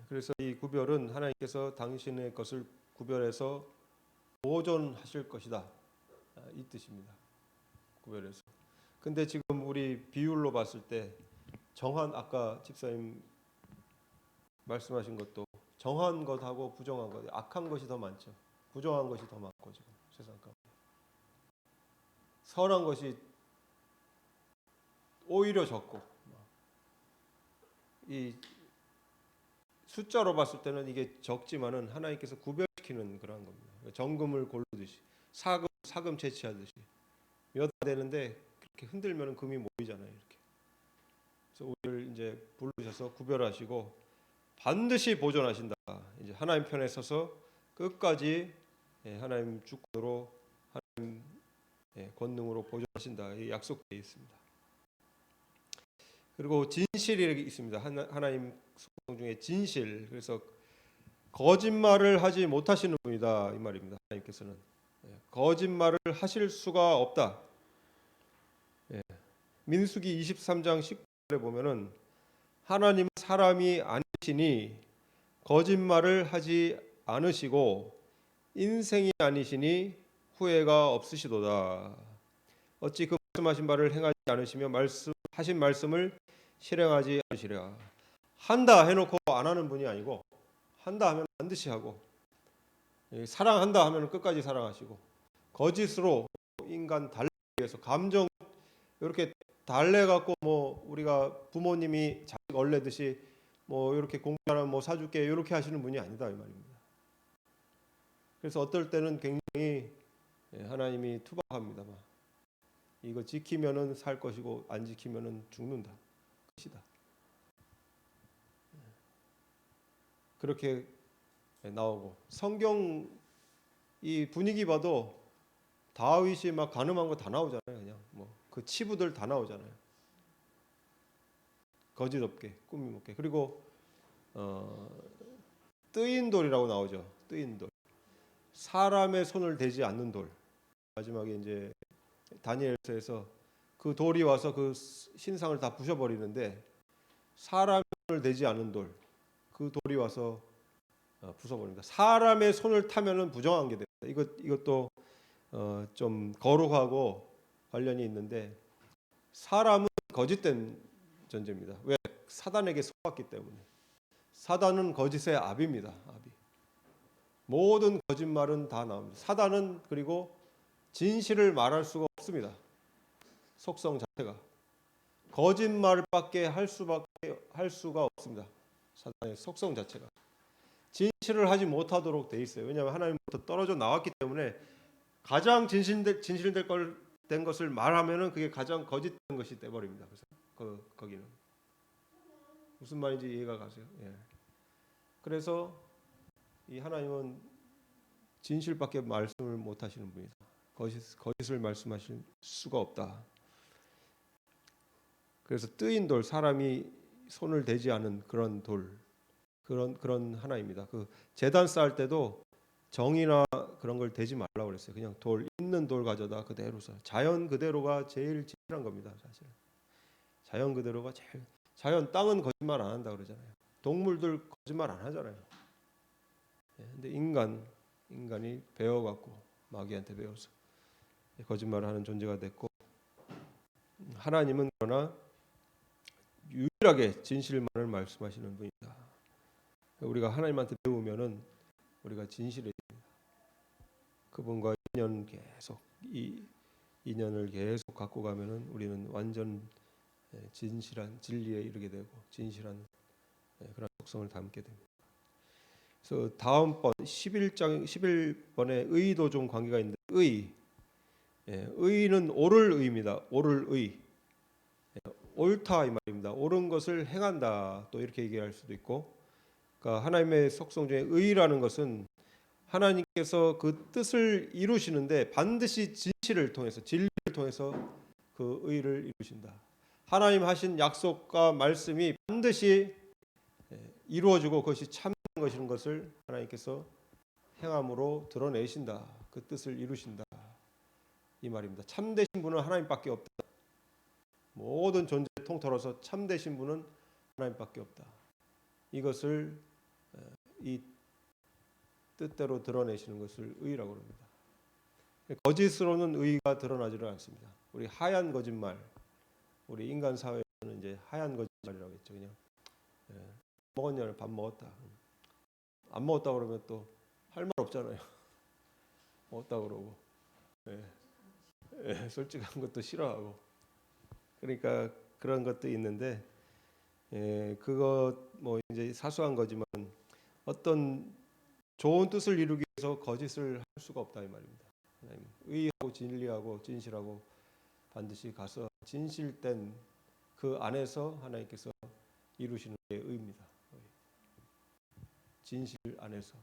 그래서 이 구별은 하나님께서 당신의 것을 구별해서 보존하실 것이다. 이 뜻입니다. 구별해서. 근데 지금 우리 비율로 봤을 때 정한 아까 집사님 말씀하신 것도 정한 것하고 부정한 것, 악한 것이 더 많죠. 부정한 것이 더 많고 지금 세상 가운데 선한 것이 오히려 적고 이 숫자로 봤을 때는 이게 적지만은 하나님께서 구별시키는 그런 겁니다. 정금을 고르듯이 사금 채취하듯이 몇 되는데 그렇게 흔들면은 금이 모이잖아요. 이렇게. 그래서 우리를 이제 부르셔서 구별하시고 반드시 보존하신다. 이제 하나님 편에 서서 끝까지 하나님 주권으로 하나님 권능으로 보존하신다. 이 약속되어 있습니다. 그리고 진실이 있습니다. 하나님 속성 중에 진실. 그래서 거짓말을 하지 못하시는 분이다 이 말입니다. 하나님께서는 거짓말을 하실 수가 없다. 민수기 23장 19절에 보면은 하나님은 사람이 아니시니 거짓말을 하지 않으시고 인생이 아니시니 후회가 없으시도다. 어찌 그 말씀하신 바를 행하지 않으시며 하신 말씀을 실행하지 않으시랴. 한다 해놓고 안 하는 분이 아니고 한다 하면 반드시 하고 사랑한다 하면 끝까지 사랑하시고 거짓으로 인간 달래기 위해서 감정 이렇게 달래 갖고 뭐 우리가 부모님이 자식 얼레듯이 뭐 이렇게 공부하면 뭐 사줄게 이렇게 하시는 분이 아니다 이 말입니다. 그래서 어떨 때는 굉장히 하나님이 투박합니다만 이거 지키면은 살 것이고 안 지키면은 죽는다 것이다. 그렇게 나오고 성경 이 분위기 봐도 다윗이 막 간음한 거 다 나오잖아요. 그냥 뭐 그 치부들 다 나오잖아요. 거짓 없게 꾸밈 없게. 그리고 뜨인 돌이라고 나오죠. 뜨인 돌. 사람의 손을 대지 않는 돌. 마지막에 이제 다니엘서에서 그 돌이 와서 그 신상을 다 부셔버리는데 사람의 손을 대지 않는 돌. 그 돌이 와서 부숴버립니다. 사람의 손을 타면은 부정한 게 됩니다. 이것도 좀 거룩하고 관련이 있는데 사람은 거짓된 존재입니다. 왜? 사단에게 속았기 때문에. 사단은 거짓의 압입니다. 압이. 모든 거짓말은 다 나옵니다. 사단은 그리고 진실을 말할 수가 없습니다. 속성 자체가 거짓말밖에 할 수가 없습니다. 사단의 속성 자체가 진실을 하지 못하도록 돼 있어요. 왜냐하면 하나님부터 떨어져 나왔기 때문에 가장 진실된 것을 말하면은 그게 가장 거짓된 것이 돼 버립니다. 그래서 거기는 무슨 말인지 이해가 가세요? 예. 그래서 이 하나님은 진실밖에 말씀을 못 하시는 분이다. 거짓을 말씀하실 수가 없다. 그래서 뜨인 돌, 사람이 손을 대지 않은 그런 돌, 그런 하나입니다. 그 제단 쌓을 때도 정이나 그런 걸 대지 말라고 그랬어요. 그냥 있는 돌 가져다 그대로 써. 자연 그대로가 제일 진실한 겁니다. 사실 자연 그대로가 제일. 자연 땅은 거짓말 안 한다 그러잖아요. 동물들 거짓말 안 하잖아요. 근데 인간이 배워갖고 마귀한테 배워서 거짓말을 하는 존재가 됐고 하나님은 그러나 유일하게 진실만을 말씀하시는 분이다. 우리가 하나님한테 배우면은 우리가 진실해집니다. 그분과 이 인연을 계속 갖고 가면은 우리는 완전 진실한 진리에 이르게 되고 진실한 그런 속성을 담게 됩니다. 그래서 다음번 11번에 의도 좀 관계가 있는데 의는 옳을 의입니다. 옳을 의. 옳다 이 말입니다. 옳은 것을 행한다. 또 이렇게 얘기할 수도 있고. 그러니까 하나님의 속성 중에 의라는 것은 하나님께서 그 뜻을 이루시는데 반드시 진리를 통해서 그 의를 이루신다. 하나님 하신 약속과 말씀이 반드시 이루어지고 그것이 참된 것인 것을 하나님께서 행함으로 드러내신다. 그 뜻을 이루신다. 이 말입니다. 참되신 분은 하나님밖에 없다. 모든 존재 통틀어서 참되신 분은 하나님밖에 없다. 이것을 이 뜻대로 드러내시는 것을 의라고 합니다. 거짓으로는 의가 드러나지를 않습니다. 우리 하얀 거짓말, 우리 인간 사회에서는 이제 하얀 거짓말이라고 했죠. 그냥 먹었냐, 밥 먹었다. 안 먹었다 그러면 또 할 말 없잖아요. 먹었다 그러고, 솔직한 것도 싫어하고. 그러니까 그런 것도 있는데, 그것 뭐 이제 사소한 거지만 어떤 좋은 뜻을 이루기 위해서 거짓을 할 수가 없다 이 말입니다. 의하고 진리하고 진실하고 반드시 가서 진실된 그 안에서 하나님께서 이루시는 게 의입니다. 진실 안에서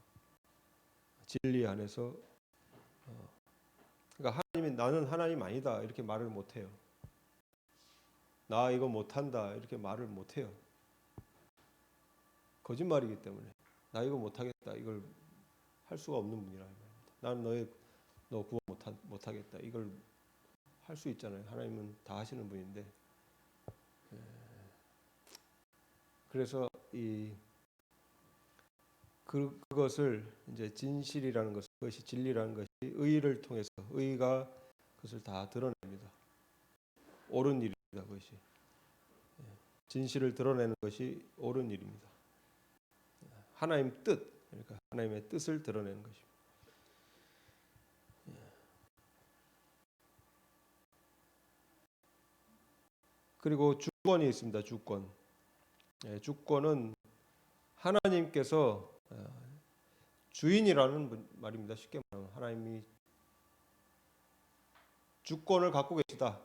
진리 안에서 그러니까 하나님이 나는 하나님 아니다 이렇게 말을 못해요. 나 이거 못한다 이렇게 말을 못해요. 거짓말이기 때문에 나 이거 못하겠다 이걸 할 수가 없는 분이라 말입니다. 나는 너 구원 못하겠다 이걸 할 수 있잖아요. 하나님은 다 하시는 분인데 그래서 그것을 이제 진실이라는 것, 그것이 진리라는 것이 의를 통해서 의가 그것을 다 드러냅니다. 옳은 일입니다. 그것이 진실을 드러내는 것이 옳은 일입니다. 하나님 뜻, 그러니까 하나님의 뜻을 드러내는 것입니다. 그리고 주권이 있습니다. 주권. 주권은 하나님께서 주인이라는 말입니다. 쉽게 말하면 하나님이 주권을 갖고 계시다.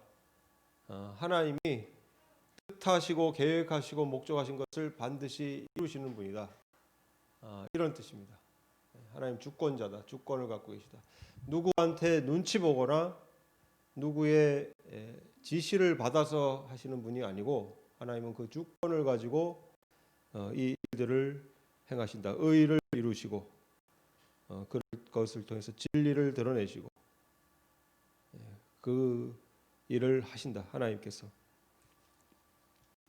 하나님이 뜻하시고 계획하시고 목적하신 것을 반드시 이루시는 분이다. 이런 뜻입니다. 하나님 주권자다. 주권을 갖고 계시다. 누구한테 눈치 보거나 누구의 지시를 받아서 하시는 분이 아니고 하나님은 그 주권을 가지고 이 일들을 행하신다. 의를 이루시고 그것을 통해서 진리를 드러내시고 그 일을 하신다. 하나님께서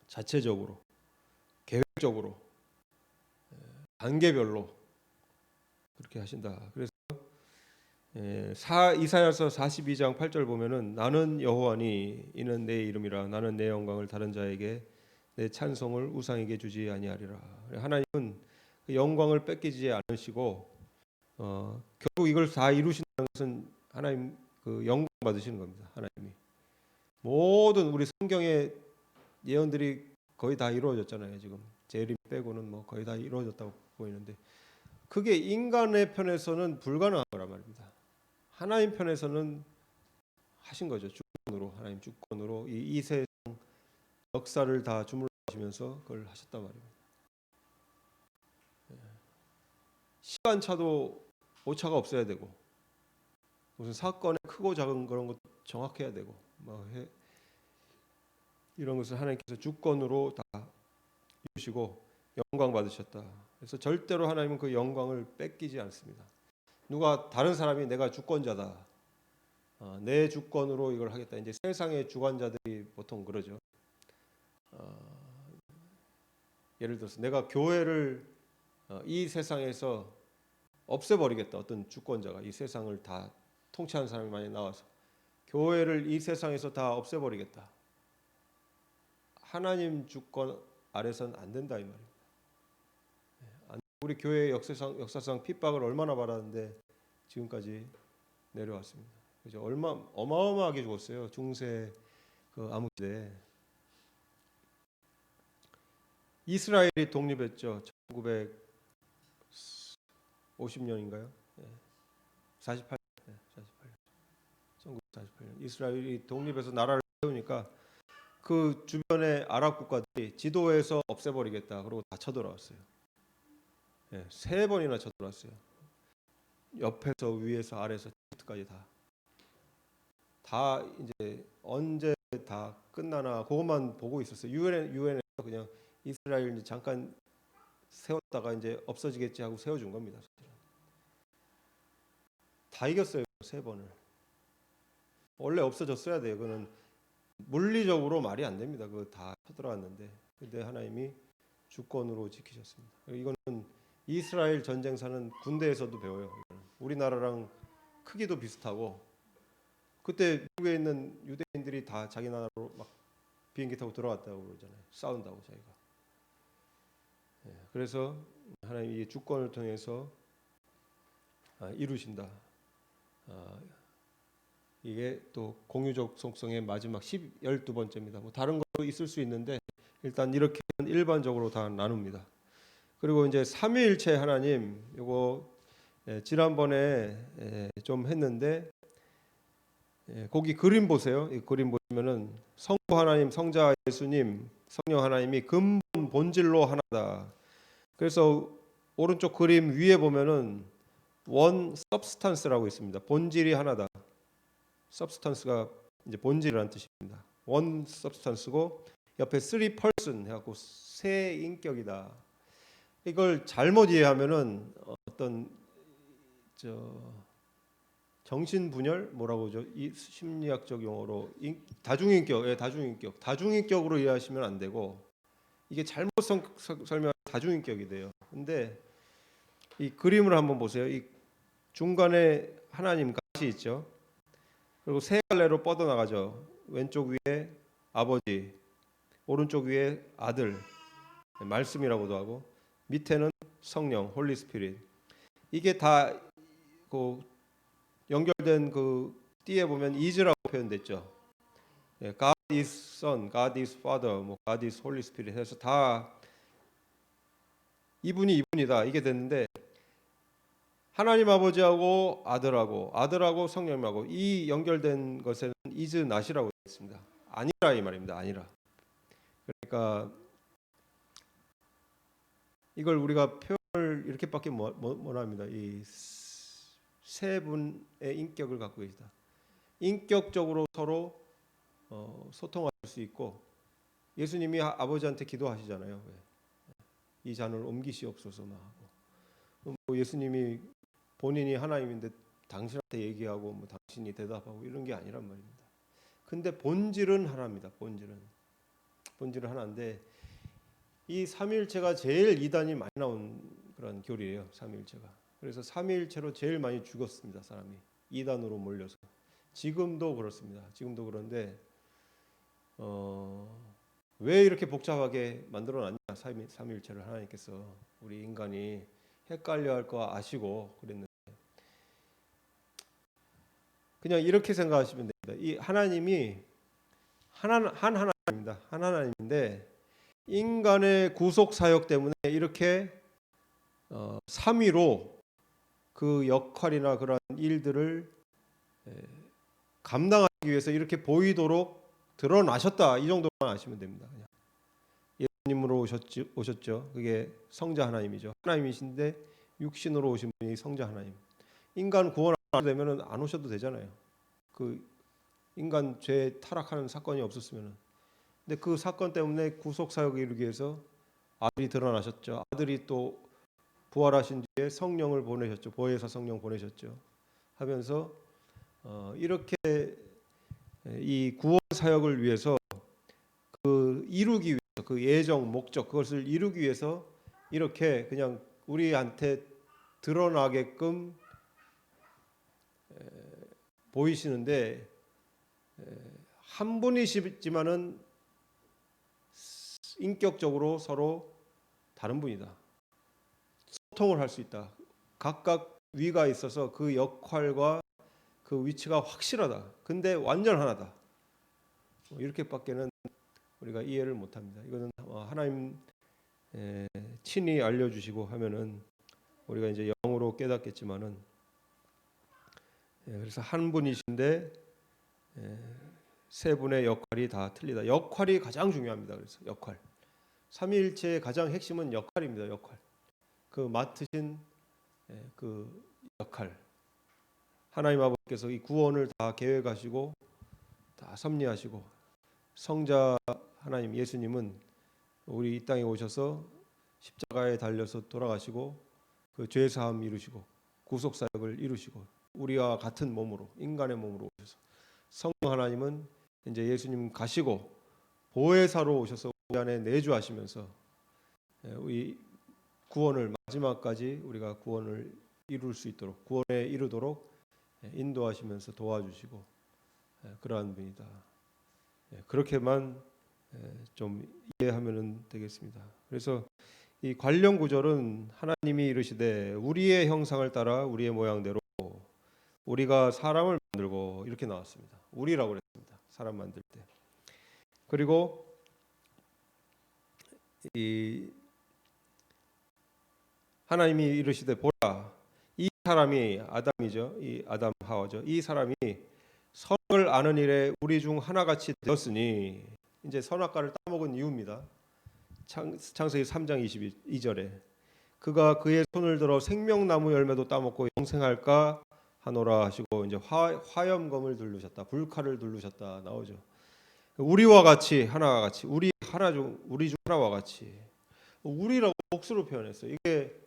자체적으로 계획적으로 단계별로 그렇게 하신다. 그래서 이사야서 42장 8절 보면은 나는 여호와니 이는 내 이름이라 나는 내 영광을 다른 자에게 내 찬송을 우상에게 주지 아니하리라. 하나님은 그 영광을 뺏기지 않으시고 결국 이걸 다 이루신다는 것은 하나님 그 영광 받으시는 겁니다. 하나님이 모든 우리 성경의 예언들이 거의 다 이루어졌잖아요. 지금 재림 빼고는 뭐 거의 다 이루어졌다고 보이는데 그게 인간의 편에서는 불가능한 거란 말입니다. 하나님 편에서는 하신 거죠. 주권으로 하나님 주권으로 이 세상 역사를 다 주물러가시면서 그걸 하셨단 말입니다. 시간차도 오차가 없어야 되고 무슨 사건의 크고 작은 그런 것 정확해야 되고 이런 것을 하나님께서 주권으로 다 이루시고 영광 받으셨다. 그래서 절대로 하나님은 그 영광을 뺏기지 않습니다. 누가 다른 사람이 내가 주권자다, 내 주권으로 이걸 하겠다. 이제 세상의 주관자들이 보통 그러죠. 예를 들어서 내가 교회를 이 세상에서 없애버리겠다. 어떤 주권자가 이 세상을 다 통치하는 사람이 많이 나와서 교회를 이 세상에서 다 없애버리겠다. 하나님 주권 아래선 안 된다 이 말입니다. 우리 교회 역사상 핍박을 얼마나 받았는데 지금까지 내려왔습니다. 그죠? 어마어마하게 죽었어요. 중세 그 암흑시대. 이스라엘이 독립했죠. 1950년인가요? 48년. 1948년. 이스라엘이 독립해서 나라를 세우니까 그 주변의 아랍 국가들이 지도에서 없애버리겠다. 그러고 다 쳐들어왔어요. 3번이나 쳐들어왔어요. 옆에서 위에서 아래에서 끝까지 다 이제 언제 다 끝나나 그것만 보고 있었어요. 유엔에서 그냥 이스라엘 이제 잠깐 세웠다가 이제 없어지겠지 하고 세워준 겁니다. 다 이겼어요. 3번을. 원래 없어졌어야 돼요. 그거는 물리적으로 말이 안 됩니다. 그거 다 쳐들어왔는데 근데 하나님이 주권으로 지키셨습니다. 이거는 이스라엘 전쟁사는 군대에서도 배워요. 우리나라랑 크기도 비슷하고 그때 미국에 있는 유대인들이 다 자기 나라로 막 비행기 타고 들어왔다고 그러잖아요. 싸운다고 자기가. 그래서 하나님이 이 주권을 통해서 이루신다. 이게 또 공유적 속성의 마지막 12번째입니다. 뭐 다른 것도 있을 수 있는데 일단 이렇게 일반적으로 다 나눕니다. 그리고 이제 삼위일체 하나님 요거 지난번에 좀 했는데 거기 그림 보세요. 이 그림 보시면은 성부 하나님, 성자 예수님, 성령 하나님이 근본 본질로 하나다. 그래서 오른쪽 그림 위에 보면은 원 substance라고 있습니다. 본질이 하나다. substance가 이제 본질이라는 뜻입니다. 원 substance고 옆에 three person 해갖고 세 인격이다. 이걸 잘못 이해하면은 어떤 정신분열 뭐라고 하죠? 이 심리학적 용어로 다중인격, 다중인격으로 이해하시면 안 되고 이게 잘못 설명 다중인격이 돼요. 근데 이 그림을 한번 보세요. 이 중간에 하나님 같이 있죠. 그리고 세 갈래로 뻗어나가죠. 왼쪽 위에 아버지, 오른쪽 위에 아들, 말씀이라고도 하고 밑에는 성령, 홀리 스피릿. 이게 다 그 연결된 그 띠에 보면 is라고 표현됐죠. God is Son, God is Father, 뭐 God is Holy Spirit 해서 다 이분이다 이게 됐는데 하나님 아버지하고 아들하고 성령하고 이 연결된 것에는 is not이라고 있습니다. 아니라 이 말입니다. 아니라. 그러니까 이걸 우리가 표현을 이렇게밖에 못 합니다. 이 세 분의 인격을 갖고 계시다. 인격적으로 서로 소통할 수 있고 예수님이 아버지한테 기도하시잖아요. 이 잔을 옮기시옵소서 하고 뭐 예수님이 본인이 하나님인데 당신한테 얘기하고 뭐 당신이 대답하고 이런 게 아니란 말입니다. 근데 본질은 하나입니다. 본질은 하나인데 이 삼위일체가 제일 이단이 많이 나온 그런 교리예요. 삼위일체가. 그래서 삼위일체로 제일 많이 죽었습니다. 사람이 이단으로 몰려서. 지금도 그렇습니다. 지금도 그런데 왜 이렇게 복잡하게 만들어놨냐? 삼위일체를 하나님께서 우리 인간이 헷갈려할 거 아시고 그랬는데 그냥 이렇게 생각하시면 됩니다. 이 하나님이 하나님입니다. 한 하나님인데 인간의 구속 사역 때문에 이렇게 삼위로 그 역할이나 그런 일들을 감당하기 위해서 이렇게 보이도록 드러나셨다. 이 정도만 아시면 됩니다. 그냥. 예수님으로 오셨죠. 그게 성자 하나님이죠. 하나님이신데 육신으로 오신 분이 성자 하나님. 인간 구원 안 되면은 안 오셔도 되잖아요. 그 인간 죄 타락하는 사건이 없었으면은. 근데 그 사건 때문에 구속 사역을 이루기 위해서 아들이 드러나셨죠. 아들이 또 부활하신 뒤에 성령을 보내셨죠. 보혜사 성령 보내셨죠. 하면서 이렇게 이 구원 사역을 위해서 그 이루기 위해서 그 예정 목적 그것을 이루기 위해서 이렇게 그냥 우리한테 드러나게끔 보이시는데 한 분이시지만은 인격적으로 서로 다른 분이다. 소통을 할 수 있다. 각각 위가 있어서 그 역할과 그 위치가 확실하다. 근데 완전 하나다. 이렇게밖에는 우리가 이해를 못합니다. 이거는 하나님 친히 알려주시고 하면은 우리가 이제 영으로 깨닫겠지만은 그래서 한 분이신데 세 분의 역할이 다 틀리다. 역할이 가장 중요합니다. 그래서 역할. 삼위일체의 가장 핵심은 역할입니다. 역할. 그 맡으신 그 역할. 하나님 아버지께서 이 구원을 다 계획하시고 다 섭리하시고 성자 하나님 예수님은 우리 이 땅에 오셔서 십자가에 달려서 돌아가시고 그 죄 사함 이루시고 구속 사역을 이루시고 우리와 같은 몸으로 인간의 몸으로 오셔서 성령 하나님은 이제 예수님 가시고 보혜사로 오셔서 우리 안에 내주하시면서 우리 구원을 마지막까지 우리가 구원을 이룰 수 있도록 구원에 이르도록 인도하시면서 도와주시고 그러한 분이다. 그렇게만 좀 이해하면 되겠습니다. 그래서 이 관련 구절은 하나님이 이르시되 우리의 형상을 따라 우리의 모양대로 우리가 사람을 만들고 이렇게 나왔습니다. 우리라고 그랬습니다. 사람 만들 때. 그리고 이 하나님이 이르시되 보라 이 사람이 아담이죠. 이 아담 하와죠. 이 사람이 선을 아는 일에 우리 중 하나같이 되었으니 이제 선악과를 따먹은 이유입니다. 창세기 3장 22절에 그가 그의 손을 들어 생명나무 열매도 따먹고 영생할까 하노라 하시고 이제 화염검을 두르셨다. 불칼을 두르셨다 나오죠. 우리와 같이 하나와 같이 우리 중 하나와 같이 우리라고 복수로 표현했어요. 이게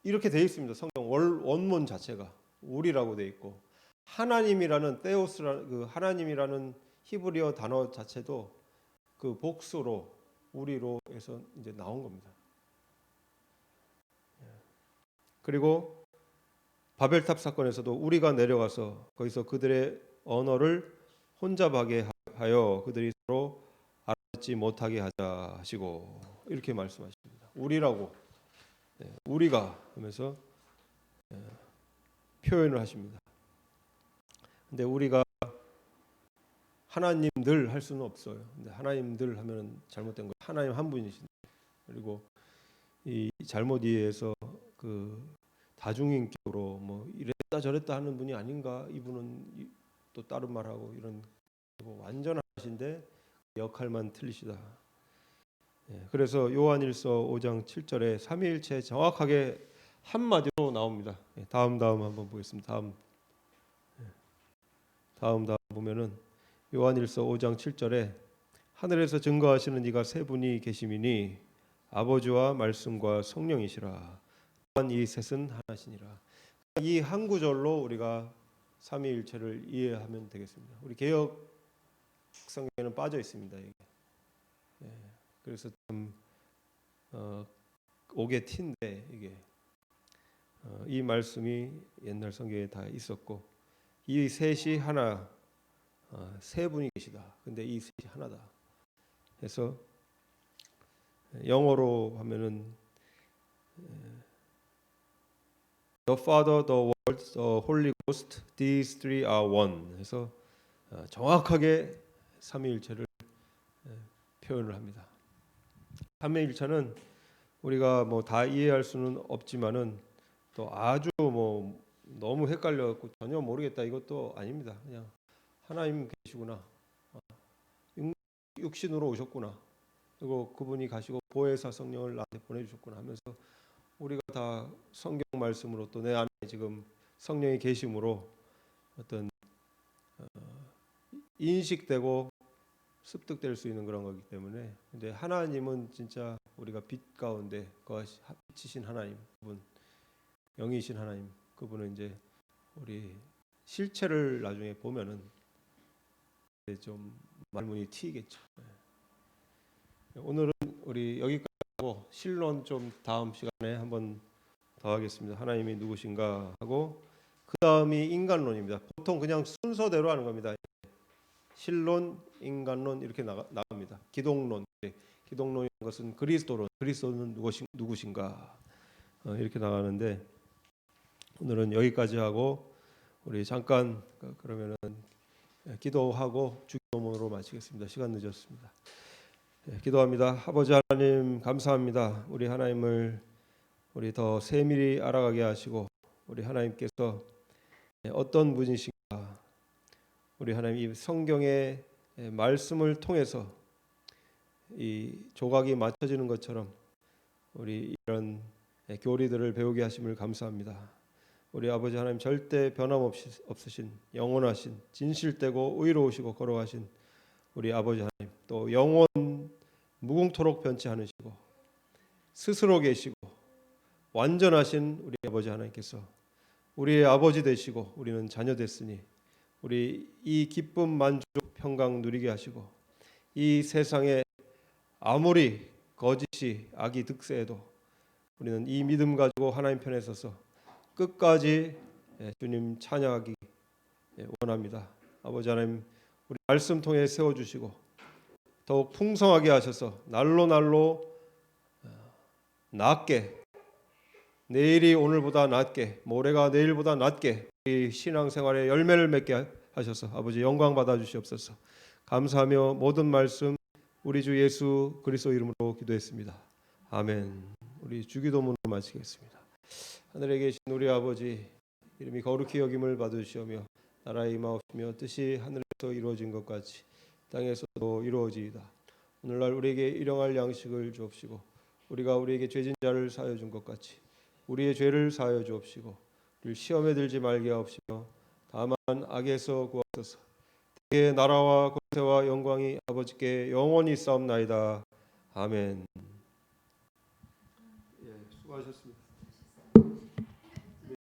이렇게 돼 있습니다. 성경 원문 자체가 우리라고 돼 있고 하나님이라는 테오스라는 그 하나님이라는 히브리어 단어 자체도 그 복수로 우리로 해서 이제 나온 겁니다. 그리고 바벨탑 사건에서도 우리가 내려가서 거기서 그들의 언어를 혼잡하게 하여 그들이 서로 알아듣지 못하게 하자 하시고 이렇게 말씀하십니다. 우리라고 우리가 하면서 표현을 하십니다. 근데 우리가 하나님들 할 수는 없어요. 근데 하나님들 하면 잘못된 거예요. 하나님 한 분이신데 그리고 이 잘못 이해해서 그 다중인격으로 뭐 이랬다 저랬다 하는 분이 아닌가 이분은 또 다른 말하고 이런 완전하신데 역할만 틀리시다. 그래서 요한일서 5장 7절에 삼위일체 정확하게 한마디로 나옵니다. 다음 한번 보겠습니다. 다음 보면은 요한일서 5장 7절에 하늘에서 증거하시는 이가 세 분이 계심이니 아버지와 말씀과 성령이시라. 또한 이 셋은 하나시니라. 이 한 구절로 우리가 삼위일체를 이해하면 되겠습니다. 우리 개역 성경에는 빠져 있습니다. 이게. 그래서 좀 오게 튄데 이게 이 말씀이 옛날 성경에 다 있었고 이 셋이 하나 세 분이 계시다. 근데 이 셋이 하나다. 그래서 영어로 하면은 The Father, the Word, the Holy Ghost, these three are one. 해서 정확하게 삼위일체를 표현을 합니다. 삼위일체는 우리가 뭐 다 이해할 수는 없지만은 또 아주 뭐 너무 헷갈려갖고 전혀 모르겠다 이것도 아닙니다. 그냥 하나님 계시구나, 육신으로 오셨구나, 그리고 그분이 가시고 보혜사 성령을 나한테 보내주셨구나 하면서 우리가 다 성경 말씀으로 또 내 안에 지금 성령이 계심으로 어떤 인식되고 습득될 수 있는 그런 거기 때문에 근데 하나님은 진짜 우리가 빛 가운데 빛이신 하나님 그분 영이신 하나님 그분은 이제 우리 실체를 나중에 보면은 좀 말문이 튀겠죠. 오늘은 우리 여기까지 하고 실론 좀 다음 시간에 한번 더 하겠습니다. 하나님이 누구신가 하고 그 다음이 인간론입니다. 보통 그냥 순서대로 하는 겁니다. 실론, 인간론 이렇게 나갑니다. 기독론, 기독론인 것은 그리스도론, 그리스도는 누구신가 이렇게 나가는데 오늘은 여기까지 하고 우리 잠깐 그러면은 기도하고 주기도문으로 마치겠습니다. 시간 늦었습니다. 기도합니다. 아버지 하나님 감사합니다. 우리 하나님을 우리 더 세밀히 알아가게 하시고 우리 하나님께서 어떤 분이신가 우리 하나님 이 성경의 말씀을 통해서 이 조각이 맞춰지는 것처럼 우리 이런 교리들을 배우게 하심을 감사합니다. 우리 아버지 하나님 절대 변함없으신 영원하신 진실되고 의로우시고 거룩하신 우리 아버지 하나님 또 영원 무궁토록 변치 않으시고 스스로 계시고 완전하신 우리 아버지 하나님께서 우리의 아버지 되시고 우리는 자녀 됐으니 우리 이 기쁨 만족 평강 누리게 하시고 이 세상에 아무리 거짓이 악이 득세해도 우리는 이 믿음 가지고 하나님 편에 서서 끝까지 주님 찬양하기 원합니다. 아버지 하나님 우리 말씀 통해 세워주시고 더욱 풍성하게 하셔서 날로 낫게 내일이 오늘보다 낫게 모레가 내일보다 낫게 이 신앙생활에 열매를 맺게 하셔서 아버지 영광 받아 주시옵소서. 감사하며 모든 말씀 우리 주 예수 그리스도 이름으로 기도했습니다. 아멘. 우리 주기도문으로 마치겠습니다. 하늘에 계신 우리 아버지 이름이 거룩히 여김을 받으시오며 나라의 임하옵시며 뜻이 하늘에서 이루어진 것 같이 땅에서도 이루어지이다. 오늘날 우리에게 일용할 양식을 주옵시고 우리가 우리에게 죄진 자를 사하여 준 것 같이 우리의 죄를 사하여 주옵시고 우리를 시험에 들지 말게 하옵시며 다만 악에서 구하소서. 의 나라와 권세와 영광이 아버지께 영원히 있사옵나이다. 아멘. 예, 수고하셨습니다.